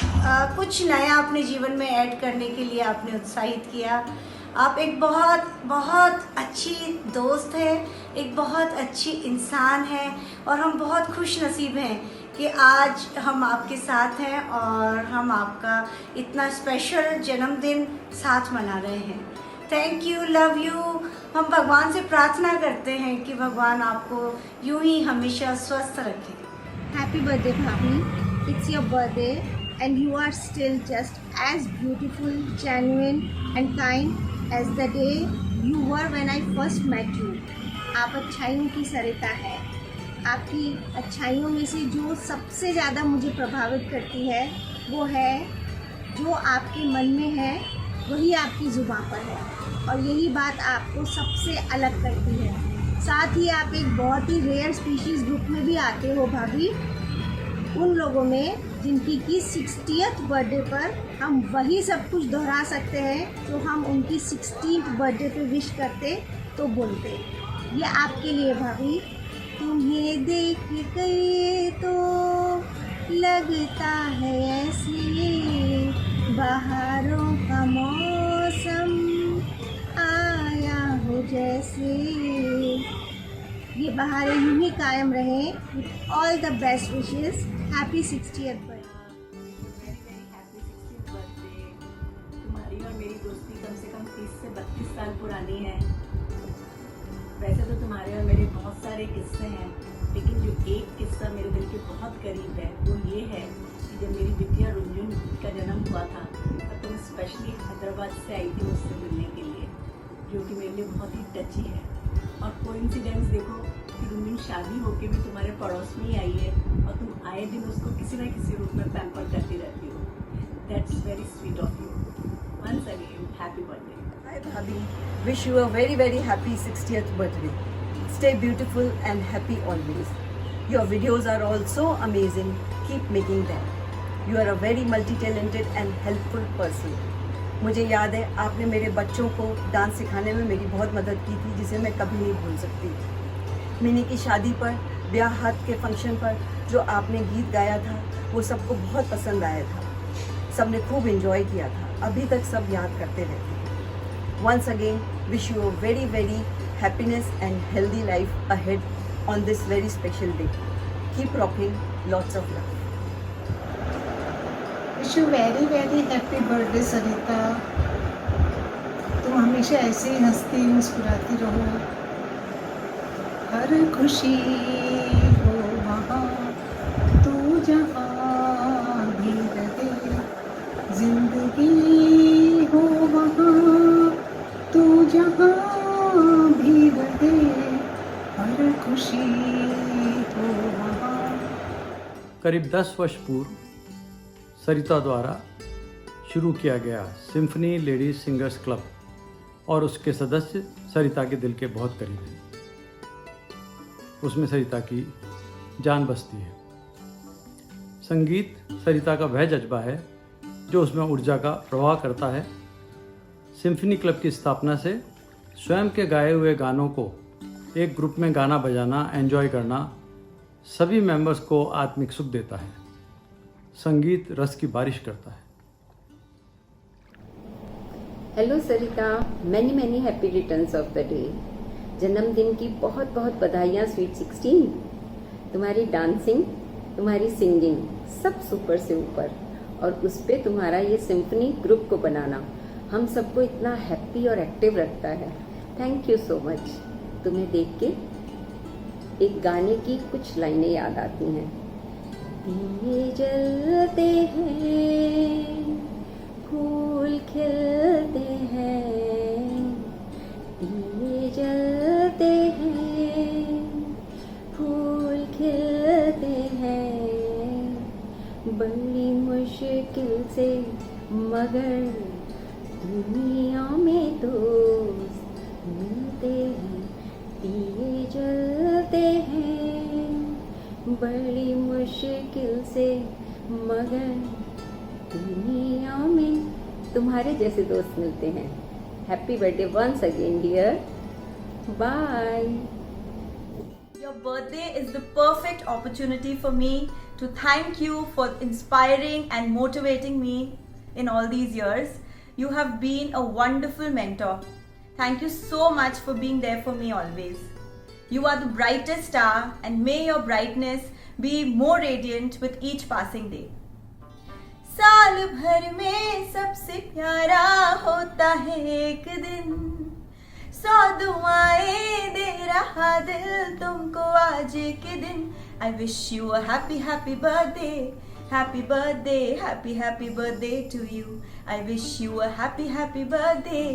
कुछ नया अपने जीवन में ऐड करने के लिए आपने उत्साहित किया। आप एक बहुत बहुत अच्छी दोस्त हैं, एक बहुत अच्छी इंसान हैं और हम बहुत खुश नसीब हैं कि आज हम आपके साथ हैं और हम आपका इतना स्पेशल जन्मदिन साथ मना रहे हैं। Thank you, love you. हम भगवान से प्रार्थना करते हैं कि भगवान आपको यूं ही हमेशा स्वस्थ रखें। Happy birthday, Bhabhi. It's your birthday and you are still just as beautiful, genuine and kind as the day you were when I first met you. आप अच्छाइयों की सरिता है। आपकी अच्छाइयों में से जो सबसे ज़्यादा मुझे प्रभावित करती है वो है जो आपके मन में है वही आपकी ज़ुबान पर है और यही बात आपको सबसे अलग करती है। साथ ही आप एक बहुत ही रेयर स्पीशीज़ ग्रुप में भी आते हो भाभी, उन लोगों में जिनकी की 60th बर्थडे पर हम वही सब कुछ दोहरा सकते हैं तो हम उनकी 60th बर्थडे पे विश करते तो बोलते। ये आपके लिए भाभी। तुम्हें देख के तो लगता है ऐसे बहारों का मौसम आया हो जैसे। ये बहारें यूं ही कायम रहें। With all the best wishes. Happy 60th birthday. तुम्हारी और मेरी दोस्ती कम से कम 30 से 32 साल पुरानी है। वैसे तो तुम्हारे और मेरे बहुत सारे किस्से हैं लेकिन जो एक किस्सा मेरे दिल के बहुत करीब है, वो ये है कि जब मेरी बिटिया रुंजुन का जन्म हुआ था तब तो मैं स्पेशली हैदराबाद से आई थी उससे मिलने के लिए, जो कि मेरे लिए बहुत ही टची है। और कोइंसिडेंस देखो कि रुंजुन शादी होके भी तुम्हारे पड़ोस में ही आई है और तुम आए दिन उसको किसी न किसी रूप में पैम्पर करती रहती हो। That's very sweet of you. Once again happy birthday. Hi Bhabhi, wish you a very very happy 60th birthday. Stay beautiful and happy always. Your videos are also amazing. Keep making them. You are a very multi-talented and helpful person. मुझे याद है आपने मेरे बच्चों को dance सिखाने में मेरी बहुत मदद की थी, जिसे मैं कभी नहीं भूल सकती। मिनी की शादी पर, ब्याह हाथ के फंक्शन पर जो आपने गीत गाया था वो सबको बहुत पसंद आया था। सबने खूब एंजॉय किया था, अभी तक सब याद करते रहते हैं। Once again, wish you a very very happiness and healthy life ahead on this very special day. Keep rocking, lots of love. Wish you very very happy birthday Sarita. तुम हमेशा ऐसे ही हंसती मुस्कुराती रहो, हर खुशी हो वहाँ तू जहाँ भी रहे, जिंदगी हो वहाँ तू जहाँ भी रहे, हर खुशी हो वहाँ। करीब 10 वर्ष पूर्व सरिता द्वारा शुरू किया गया सिम्फनी लेडीज सिंगर्स क्लब और उसके सदस्य सरिता के दिल के बहुत करीब हैं। उसमें सरिता की जान बसती है। संगीत सरिता का वह जज्बा है जो उसमें ऊर्जा का प्रवाह करता है। सिम्फनी क्लब की स्थापना से स्वयं के गाए हुए गानों को एक ग्रुप में गाना बजाना, एंजॉय करना सभी मेंबर्स को आत्मिक सुख देता है। संगीत रस की बारिश करता है। Hello Sarita, many happy returns of the day. जन्मदिन की बहुत बहुत बधाइयाँ स्वीट 16। तुम्हारी डांसिंग, तुम्हारी सिंगिंग सब सुपर से ऊपर, और उस पे तुम्हारा ये सिम्फनी ग्रुप को बनाना हम सबको इतना हैप्पी और एक्टिव रखता है। Thank you so much. तुम्हें देख के एक गाने की कुछ लाइनें याद आती हैं। दिए जलते हैं, फूल खिलते हैं, दिए जलते हैं, फूल खिलते हैं, बड़ी मुश्किल से मगर दुनिया में दोस्त मिलते हैं, दिए जलते हैं, बड़ी मुश्किल से मगर दुनिया में तुम्हारे जैसे दोस्त मिलते हैं। Happy birthday once again dear. Bye. Your birthday is the perfect opportunity for me to thank you for inspiring and motivating me in all these years. You have been a wonderful mentor. Thank you so much for being there for me always. You are the brightest star and may your brightness be more radiant with each passing day. साल भर में सबसे प्यारा होता है एक दिन, 100 दुआएं दे रहा दिल तुमको आज के दिन। I wish you a happy happy birthday, happy birthday, happy happy birthday to you. I wish you a happy happy birthday,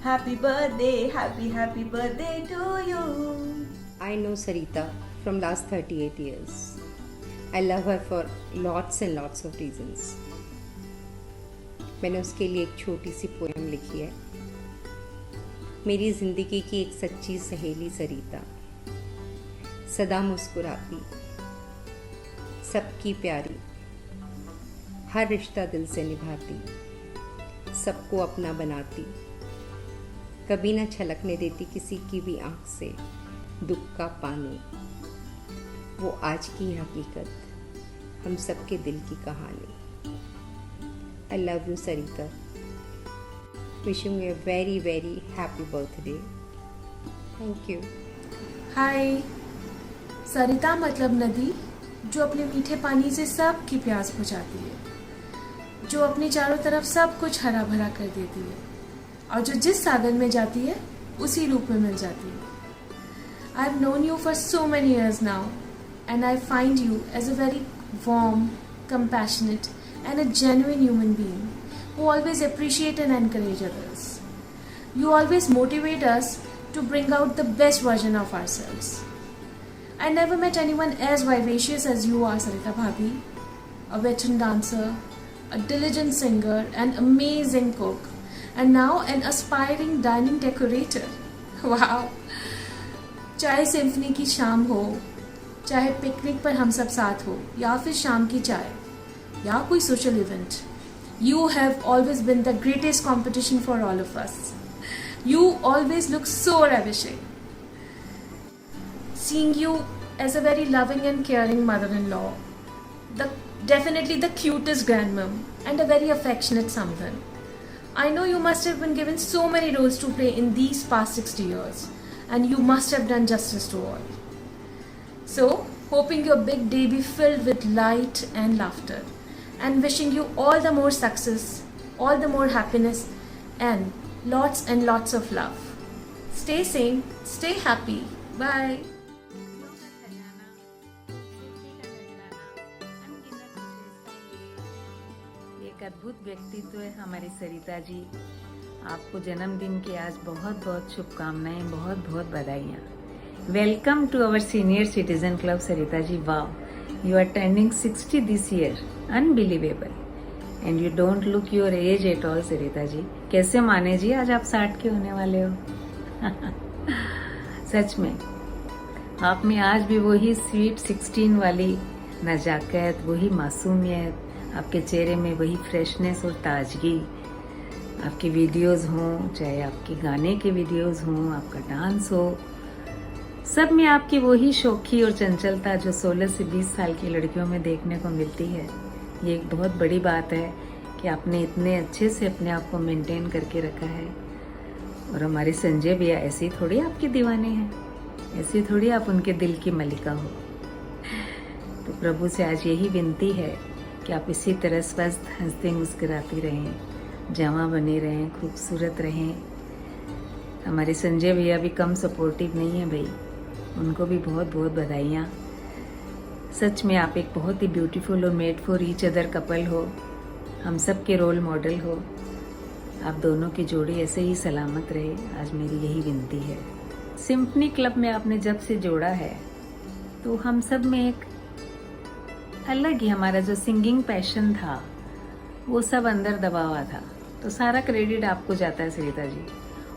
happy birthday, happy happy birthday to you. I know Sarita from last 38 years. I love her for lots and lots of reasons. मैंने उसके लिए एक छोटी सी poem लिखी है। मेरी ज़िंदगी की एक सच्ची सहेली सरिता, सदा मुस्कुराती, सबकी प्यारी, हर रिश्ता दिल से निभाती, सबको अपना बनाती, कभी ना छलकने देती किसी की भी आँख से दुख का पानी। वो आज की हकीकत, हम सबके दिल की कहानी। I love you Sarita. Wishing you a very very happy birthday. Thank you. हाय। सरिता मतलब नदी जो अपने मीठे पानी से सबकी प्यास बुझाती है, जो अपने चारों तरफ सब कुछ हरा भरा कर देती है, और जो जिस सागर में जाती है उसी रूप में मिल जाती है। I've known you for so many years now. and I find you as a very warm, compassionate, and a genuine human being who always appreciate and encourage others. You always motivate us to bring out the best version of ourselves. I never met anyone as vivacious as you are, Sarita Bhabhi. A veteran dancer, a diligent singer, an amazing cook, and now an aspiring dining decorator. Wow! चाहे symphony की शाम हो, चाहे picnic पर हम सब साथ हो, या फिर शाम की चाय, या कोई social event, you have always been the greatest competition for all of us. You always look so ravishing. Seeing you as a very loving and caring mother-in-law, definitely the cutest grandmom, and a very affectionate someone. I know you must have been given so many roles to play in these past 60 years, and you must have done justice to all. So, hoping your big day be filled with light and laughter, and wishing you all the more success, all the more happiness, and lots of love. Stay sane, stay happy. Bye. एक अद्भुत व्यक्तित्व है हमारी सरिता जी। आपको जन्मदिन की आज बहुत बहुत शुभकामनाएं, बहुत बहुत बधाइयाँ। Welcome to our senior citizen club Sarita ji. Wow, you are turning 60 this year, unbelievable, and you don't look your age at all Sarita ji. कैसे माने जी आज आप 60 के होने वाले हो। सच में आप में आज भी वही स्वीट 16 वाली नजाकत, वही मासूमियत, आपके चेहरे में वही फ्रेशनेस और ताजगी। आपकी वीडियोस हों, चाहे आपके गाने के वीडियोस हों, आपका डांस हो, सब में आपकी वही शौकी और चंचलता जो 16 से 20 साल की लड़कियों में देखने को मिलती है। ये एक बहुत बड़ी बात है कि आपने इतने अच्छे से अपने आप को मेंटेन करके रखा है। और हमारे संजय भैया ऐसे ही थोड़ी आपके दीवाने हैं, ऐसे थोड़ी आप उनके दिल की मलिका हो। तो प्रभु से आज यही विनती है कि आप इसी तरह स्वस्थ, हंसते मुस्कुराती रहें, जवां बने रहें, खूबसूरत रहें। हमारे संजय भैया भी कम सपोर्टिव नहीं है भाई, उनको भी बहुत बहुत बधाइयाँ। सच में आप एक बहुत ही ब्यूटीफुल और made for each other couple हो, हम सब के रोल मॉडल हो। आप दोनों की जोड़ी ऐसे ही सलामत रहे, आज मेरी यही विनती है। सिम्फनी क्लब में आपने जब से जोड़ा है तो हम सब में एक अलग ही हमारा जो सिंगिंग पैशन था वो सब अंदर दबा हुआ था। तो सारा क्रेडिट आपको जाता है सरिता जी।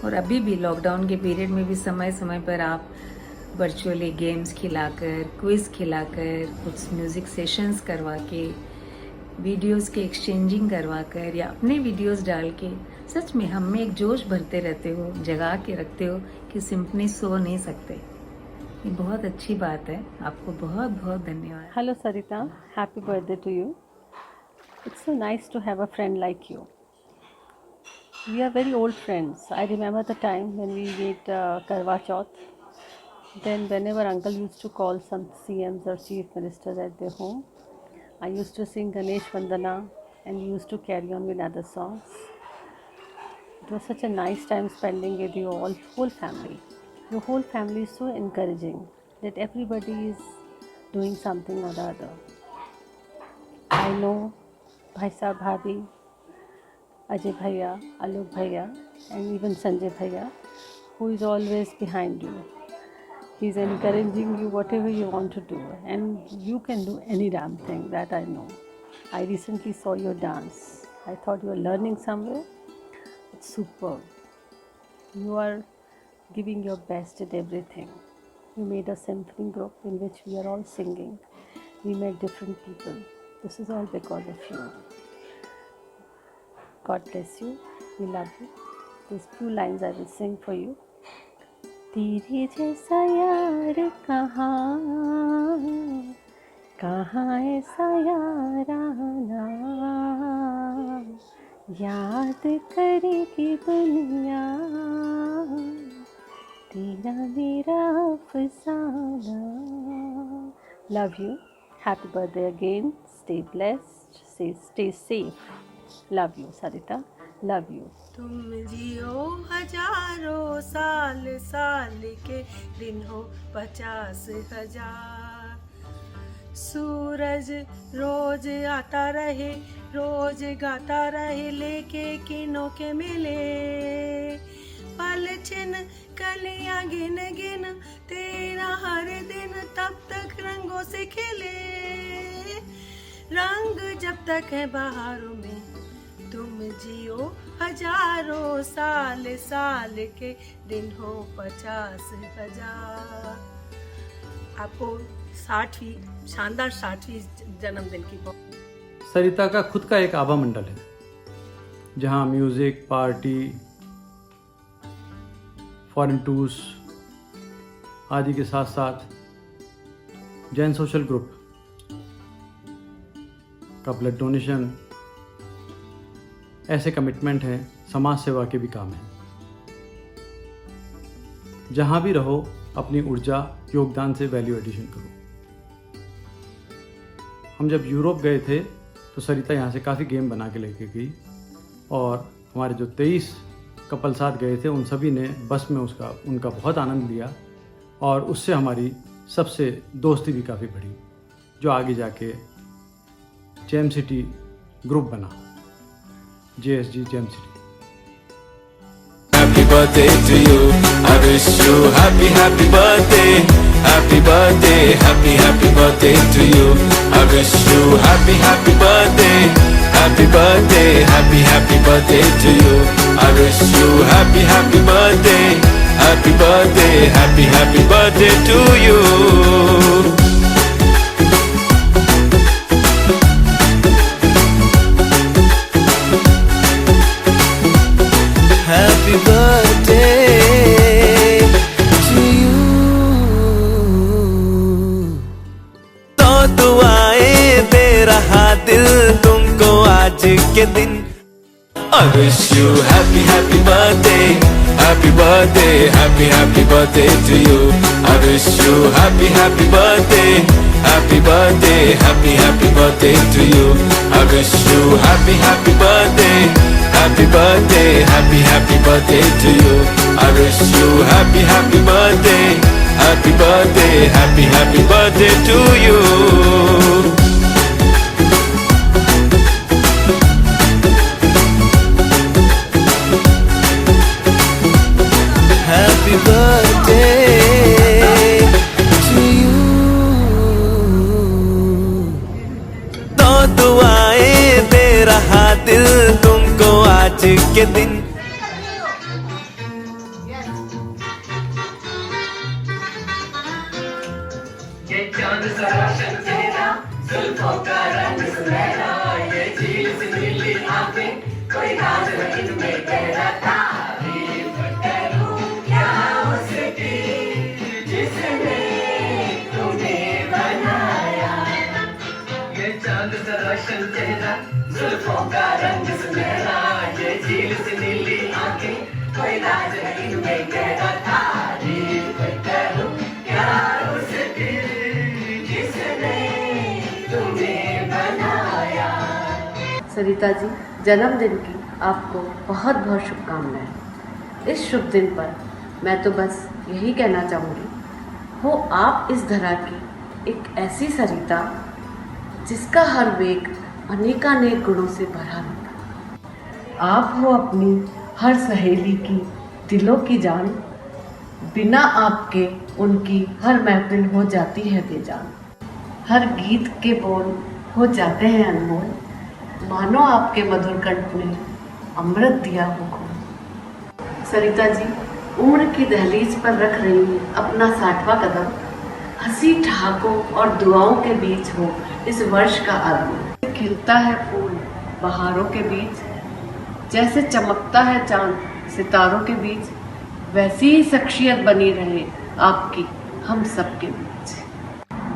और अभी भी लॉकडाउन के पीरियड में भी समय समय पर आप वर्चुअली गेम्स खिलाकर, क्विज खिलाकर, कुछ म्यूज़िक सेशंस करवा के, वीडियोस के एक्सचेंजिंग करवा कर या अपने वीडियोस डाल के सच में हम में एक जोश भरते रहते हो, जगा के रखते हो कि सिम्फनी सो नहीं सकते। ये बहुत अच्छी बात है। आपको बहुत बहुत धन्यवाद। Hello Sarita, happy birthday to you. It's so nice to have a friend like you. We are very old friends. I remember the time when we made Karwa Chauth. Then whenever uncle used to call some CMs or chief ministers at their home, I used to sing Ganesh Vandana and used to carry on with other songs. It was such a nice time spending with you all, whole family. Your whole family is so encouraging that everybody is doing something or the other. I know Bhai Sahab, Bhabhi, Ajay Bhaiya, Alok Bhaiya, and even Sanjay Bhaiya, who is always behind you. He's encouraging you whatever you want to do, and you can do any damn thing, that I know. I recently saw your dance. I thought you were learning somewhere. It's superb. You are giving your best at everything. You made a symphony group in which we are all singing. We met different people. This is all because of you. God bless you. We love you. These few lines I will sing for you. तेरे जैसा यार कहाँ, कहाँ ऐसा याराना, याद करेगी दुनिया तेरा मेरा अफसाना। Love you. Happy birthday again. Stay blessed. Stay safe. Love you, Sarita. Love you. तुम जियो हजारों साल, साल के दिन हो 50,000। सूरज रोज आता रहे, रोज गाता रहे, लेके किनों के मिले। पल छिन कलियां गिन गिन, तेरा हर दिन तब तक रंगों से खिले। रंग जब तक है बहारों में, तुम जियो हजारों साल, साल के दिन हो 50,000। आपको 60वीं शानदार 60वीं जन्मदिन की बहुत। सरिता का खुद का एक आभा मंडल है, जहाँ म्यूजिक, पार्टी, फॉरेन टूर्स आदि के साथ साथ जैन सोशल ग्रुप का ब्लड डोनेशन, ऐसे कमिटमेंट हैं, समाज सेवा के भी काम हैं। जहाँ भी रहो अपनी ऊर्जा योगदान से वैल्यू एडिशन करो। हम जब यूरोप गए थे तो सरिता यहाँ से काफ़ी गेम बना के लेके गई, और हमारे जो 23 कपल साथ गए थे उन सभी ने बस में उनका बहुत आनंद लिया, और उससे हमारी सबसे दोस्ती भी काफ़ी बढ़ी, जो आगे जाके जेम सिटी ग्रुप बना, JSG Gem City. Happy birthday to you, I wish you happy birthday, happy birthday, happy birthday to you. I wish you happy birthday, happy birthday, happy birthday to you. I wish you happy birthday, happy birthday, happy birthday to you. Happy birthday to you. तो दुआएं दे रहा दिल तुमको आज के दिन। I wish you happy birthday, happy birthday, happy birthday to you. I wish you happy birthday, happy birthday, happy birthday to you. I wish you happy birthday, happy birthday, happy birthday to you. I wish you happy birthday, happy birthday, happy birthday to you. Happy birthday to you. तो दुआएं दे रहा दिल तुमको आज के दिन। ये चांद सा रोशन चेहरा, जुल्फों का रंग सुनहरा, ये झील सी नीली आंखें, कोई राज नहीं तुम्हें कह रहा था। रोशन चेहरा, जुल्फों का रंग सुनहरा, ये झील सी नीली आंखें, कोई राज नहीं तुम्हें कह रहा था। तारीफ करूं क्या उसकी जिसने तुम्हें बनाया। सरिता जी, जन्मदिन की आपको बहुत बहुत शुभकामनाएं। इस शुभ दिन पर मैं तो बस यही कहना चाहूँगी, हो आप इस धरा की एक ऐसी सरिता जिसका हर वेग अनेकानेक गुणों से भरा रहता। आप हो अपनी हर सहेली की दिलों की जान, बिना आपके उनकी हर महफिल हो जाती है बेजान। हर गीत के बोल हो जाते हैं अनमोल, मानो आपके मधुर कंठ ने अमृत दिया हो खोल। सरिता जी, उम्र की दहलीज पर रख रही हैं अपना 60वां कदम, हंसी ठहाकों और दुआओं के बीच हो इस वर्ष का आगमन। खिलता है फूल बहारों के बीच, जैसे चमकता है चांद सितारों के बीच, वैसी ही शख्सियत बनी रहे आपकी हम सबके बीच।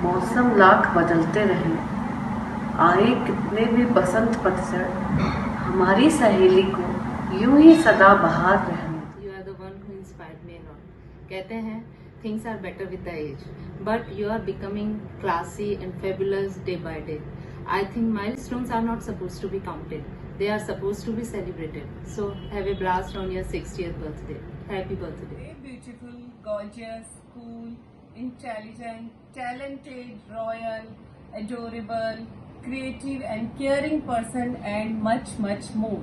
मौसम लाख बदलते रहे, आए कितने भी बसंत पतझड़, हमारी सहेली को यूं ही सदा बहार रहने। You are the one who inspired me a lot. कहते हैं things are better with the age, but you are becoming classy and fabulous day by day. I think milestones are not supposed to be counted. They are supposed to be celebrated. So have a blast on your 60th birthday. Happy birthday. Beautiful, gorgeous, cool, intelligent, talented, royal, adorable, creative and caring person and much more.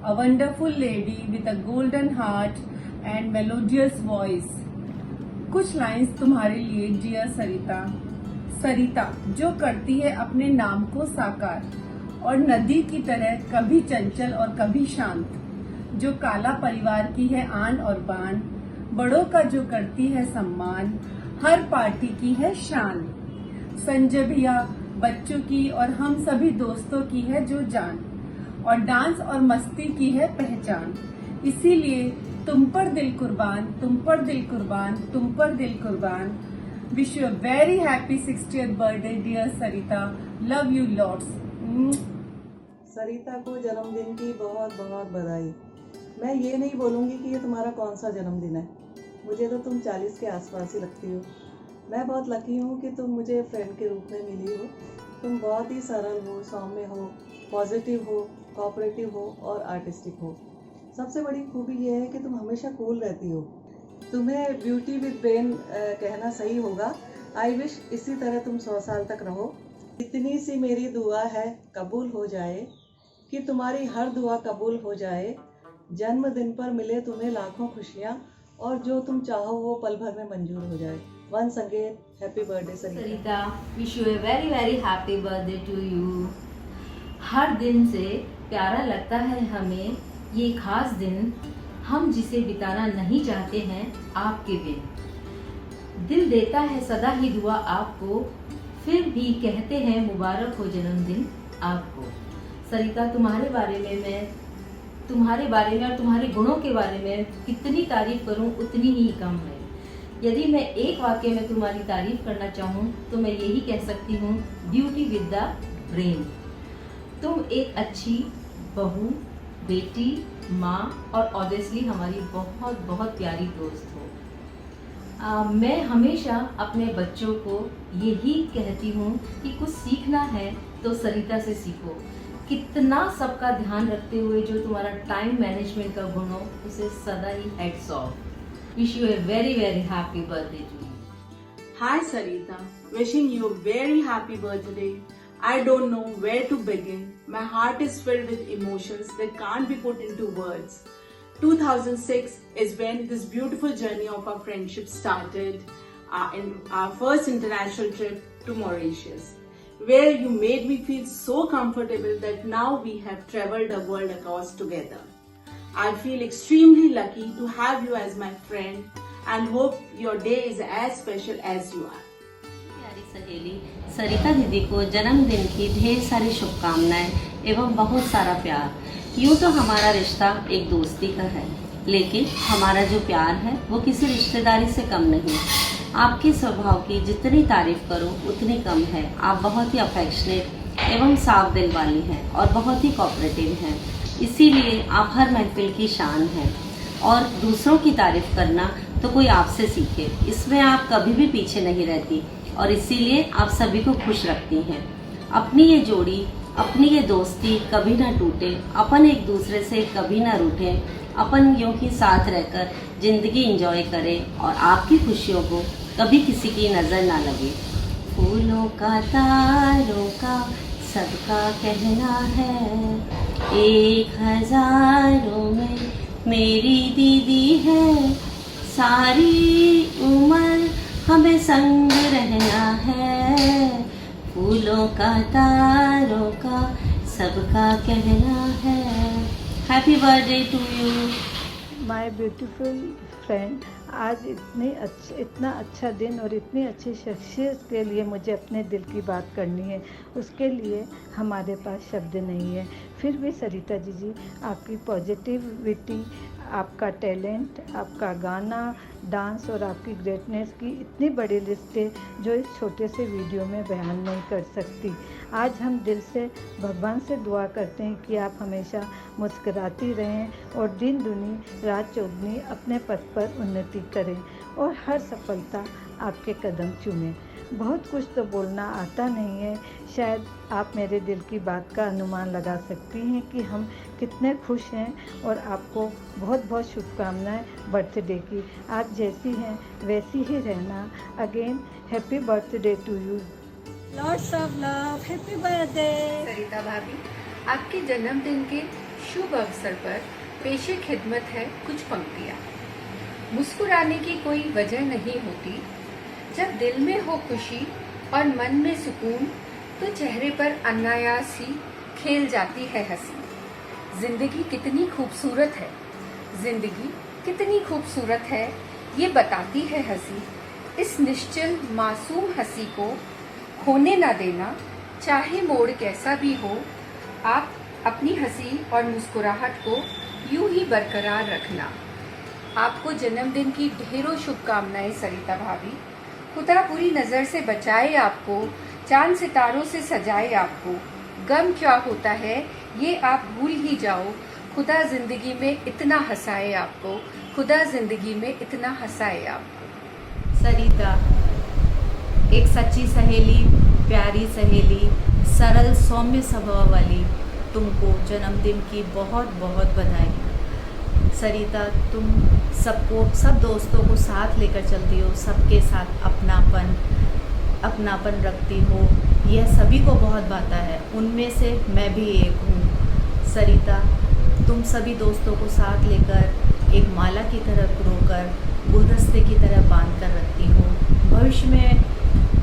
A wonderful lady with a golden heart and melodious voice. कुछ lines तुम्हारे लिए dear सरिता। सरिता जो करती है अपने नाम को साकार और नदी की तरह कभी चंचल और कभी शांत, जो काला परिवार की है आन और बान, बड़ों का जो करती है सम्मान, हर पार्टी की है शान। संजय भैया बच्चों की और हम सभी दोस्तों की है जो जान, और डांस और मस्ती की है पहचान। इसीलिए तुम पर दिल कुर्बान, तुम पर दिल कुर्बान, तुम पर दिल कुर्बान। Wish you a very happy 60th birthday dear Sarita. Love you lots. Sarita को जन्मदिन की बहुत बहुत बधाई। मैं ये नहीं बोलूँगी कि ये तुम्हारा कौन सा जन्मदिन है, मुझे तो तुम 40 के आसपास ही लगती हो। मैं बहुत लकी हूँ कि तुम मुझे फ्रेंड के रूप में मिली हो। तुम बहुत ही सरल हो, सौम्य हो, पॉजिटिव हो, कोऑपरेटिव हो और आर्टिस्टिक हो। सबसे बड़ी खूबी ये है कि तुम हमेशा कूल रहती हो। तुम्हें ब्यूटी विद ब्रेन कहना सही होगा। आई विश इसी तरह तुम 100 साल तक रहो। इतनी सी मेरी दुआ है कबूल हो जाए, कि तुम्हारी हर दुआ कबूल हो जाए। जन्मदिन पर मिले तुम्हें लाखों खुशियाँ और जो तुम चाहो वो पल भर में मंजूर हो जाए। Once again happy birthday Sarita. Wish you a very very happy birthday to you. हर दिन से प्यारा लगता है हमें ये खास दिन, हम जिसे बिताना नहीं चाहते हैं आपके बिन। दिल देता है सदा ही दुआ आपको, फिर भी कहते हैं मुबारक हो जन्मदिन आपको। सरिता तुम्हारे बारे में और तुम्हारे गुणों के बारे में कितनी तारीफ करूं उतनी ही कम है। यदि मैं एक वाक्य में तुम्हारी तारीफ करना चाहूं तो मैं यही कह सकती हूं, ब्यूटी विद द ब्रेन। तुम एक अच्छी बहू, बेटी, माँ और ऑब्वियसली हमारी बहुत बहुत प्यारी दोस्त हो। मैं हमेशा अपने बच्चों को यही कहती हूँ कि कुछ सीखना है तो सरिता से सीखो। कितना सबका ध्यान रखते हुए जो तुम्हारा टाइम मैनेजमेंट का गुण हो, उसे सदा ही heads off. Wish you a very very happy birthday to you. Hi Sarita, wishing you a very happy birthday. I don't know where to begin. My heart is filled with emotions that can't be put into words. 2006 is when this beautiful journey of our friendship started, in our first international trip to Mauritius, where you made me feel so comfortable that now we have traveled the world across together. I feel extremely lucky to have you as my friend and hope your day is as special as you are. प्यारी सहेली सरिता दीदी को जन्मदिन की ढेर सारी शुभकामनाएं एवं बहुत सारा प्यार। यूँ तो हमारा रिश्ता एक दोस्ती का है, लेकिन हमारा जो प्यार है वो किसी रिश्तेदारी से कम नहीं। आपके स्वभाव की जितनी तारीफ करो उतनी कम है। आप बहुत ही अफेक्शनेट एवं साफ दिल वाली हैं और बहुत ही कोऑपरेटिव हैं। इसीलिए आप हर महफिल की शान हैं और दूसरों की तारीफ करना तो कोई आपसे सीखे, इसमें आप कभी भी पीछे नहीं रहती और इसीलिए आप सभी को खुश रखती हैं। अपनी ये जोड़ी, अपनी ये दोस्ती कभी ना टूटे, अपन एक दूसरे से कभी ना रूठे, अपन यूं ही साथ रहकर जिंदगी एंजॉय करें और आपकी खुशियों को कभी किसी की नज़र ना लगे। फूलों का तारों का सबका कहना है, 1000 में मेरी दीदी है, सारी उम्र हमें संग रहना है। फूलों का तारों का सबका कहना है। Happy birthday to you my beautiful friend. आज इतना अच्छा दिन और इतनी अच्छी शख्सियत के लिए मुझे अपने दिल की बात करनी है, उसके लिए हमारे पास शब्द नहीं है। फिर भी सरिता जी आपकी पॉजिटिविटी, आपका टैलेंट, आपका गाना, डांस और आपकी ग्रेटनेस की इतनी बड़ी लिस्ट है जो इस छोटे से वीडियो में बयान नहीं कर सकती। आज हम दिल से भगवान से दुआ करते हैं कि आप हमेशा मुस्कुराती रहें और दिन दुनी रात चौगनी अपने पथ पर उन्नति करें और हर सफलता आपके कदम चूमें। बहुत कुछ तो बोलना आता नहीं है, शायद आप मेरे दिल की बात का अनुमान लगा सकती हैं कि हम कितने खुश हैं और आपको बहुत बहुत शुभकामनाएं बर्थडे की। आप जैसी हैं वैसी ही रहना। Again happy birthday to you. Lots of love, happy birthday Sarita भाभी, आपके जन्मदिन के शुभ अवसर पर पेशे खिदमत है कुछ पंक्तियाँ। मुस्कुराने की कोई वजह नहीं होती, जब दिल में हो खुशी और मन में सुकून तो चेहरे पर अनायास ही खेल जाती है हंसी। जिंदगी कितनी खूबसूरत है, जिंदगी कितनी खूबसूरत है, ये बताती है हंसी। इस निश्चल मासूम हंसी को खोने ना देना, चाहे मोड़ कैसा भी हो। आप अपनी हंसी और मुस्कुराहट को यूं ही बरकरार रखना। आपको जन्मदिन की ढेरों शुभकामनाएं सरिता भाभी। खुदा पूरी नज़र से बचाए आपको, चांद सितारों से सजाए आपको। गम क्या होता है ये आप भूल ही जाओ, खुदा जिंदगी में इतना हंसाए आपको, खुदा जिंदगी में इतना हंसाए आपको। सरिता, एक सच्ची सहेली, प्यारी सहेली, सरल सौम्य स्वभाव वाली, तुमको जन्मदिन की बहुत बहुत बधाई। सरिता, तुम सब दोस्तों को साथ लेकर चलती हो, सबके साथ अपनापन रखती हो, यह सभी को बहुत भाता है, उनमें से मैं भी एक हूँ। सरिता, तुम सभी दोस्तों को साथ लेकर एक माला की तरह पिरोकर गुलदस्ते की तरह बांध कर रखती हो। भविष्य में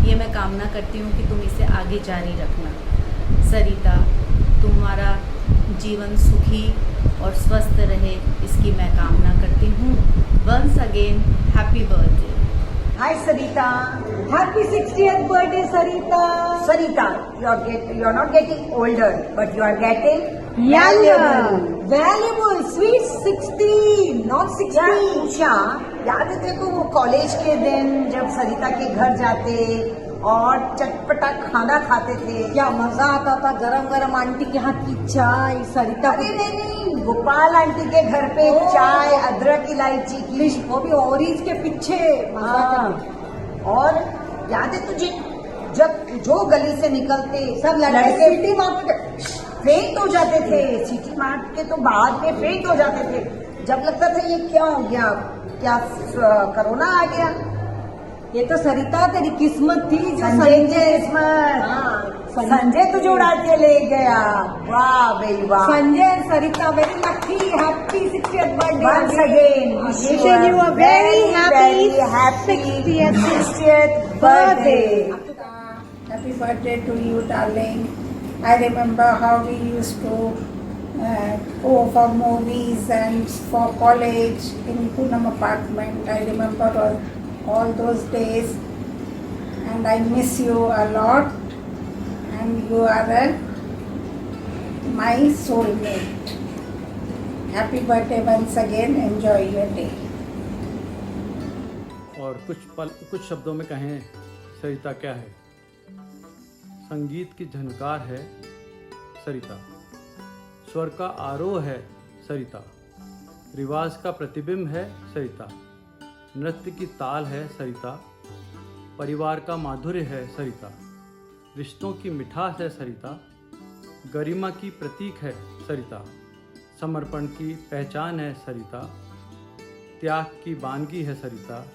ये मैं कामना करती हूँ कि तुम इसे आगे जारी रखना। सरिता, तुम्हारा जीवन सुखी और स्वस्थ रहे, इसकी मैं कामना करती हूँ। Once again happy birthday. Hi Sarita, happy 60th birthday Sarita. Sarita, you are not getting older, but you are getting Younger. Valuable, sweet 60, not 60. Usha, याद है तेरे को वो कॉलेज के दिन जब सरिता के घर जाते और चटपटा खाना खाते थे, क्या मजा आता था। गरम गरम आंटी के हाथ की चाय, सरिता अरे नहीं, गोपाल आंटी के घर पे चाय, अदरक इलायची की, वो भी ऑरेंज के पीछे। और याद है तुझे जब जो गली से निकलते सब लड़के सीटी मारते फेंट हो जाते थे, सीटी मार के तो बाद में फेंट हो जाते थे, जब लगता था ये क्या हो गया, क्या कोरोना आ गया। ये तो सरिता तेरी किस्मत थी, जो संजय किस्मत। संजय तुझे उड़ा के ले गया, वाह भाई वाह। Sanjay Sarita very lucky, happy 60th birthday once again, wishing you a very happy 60th birthday. Happy birthday to you, darling. I remember how we used to go for movies and for college in Poonam apartment. I remember all those days, and I miss you a lot, and you are my soulmate. Happy birthday once again. Enjoy your day. और कुछ शब्दों में कहें सरिता क्या है। संगीत की झनकार है सरिता, स्वर का आरोह है सरिता, रिवाज का प्रतिबिंब है सरिता, नृत्य की ताल है सरिता, परिवार का माधुर्य है सरिता, रिश्तों की मिठास है सरिता, गरिमा की प्रतीक है सरिता, समर्पण की पहचान है सरिता, त्याग की वानगी है सरिता,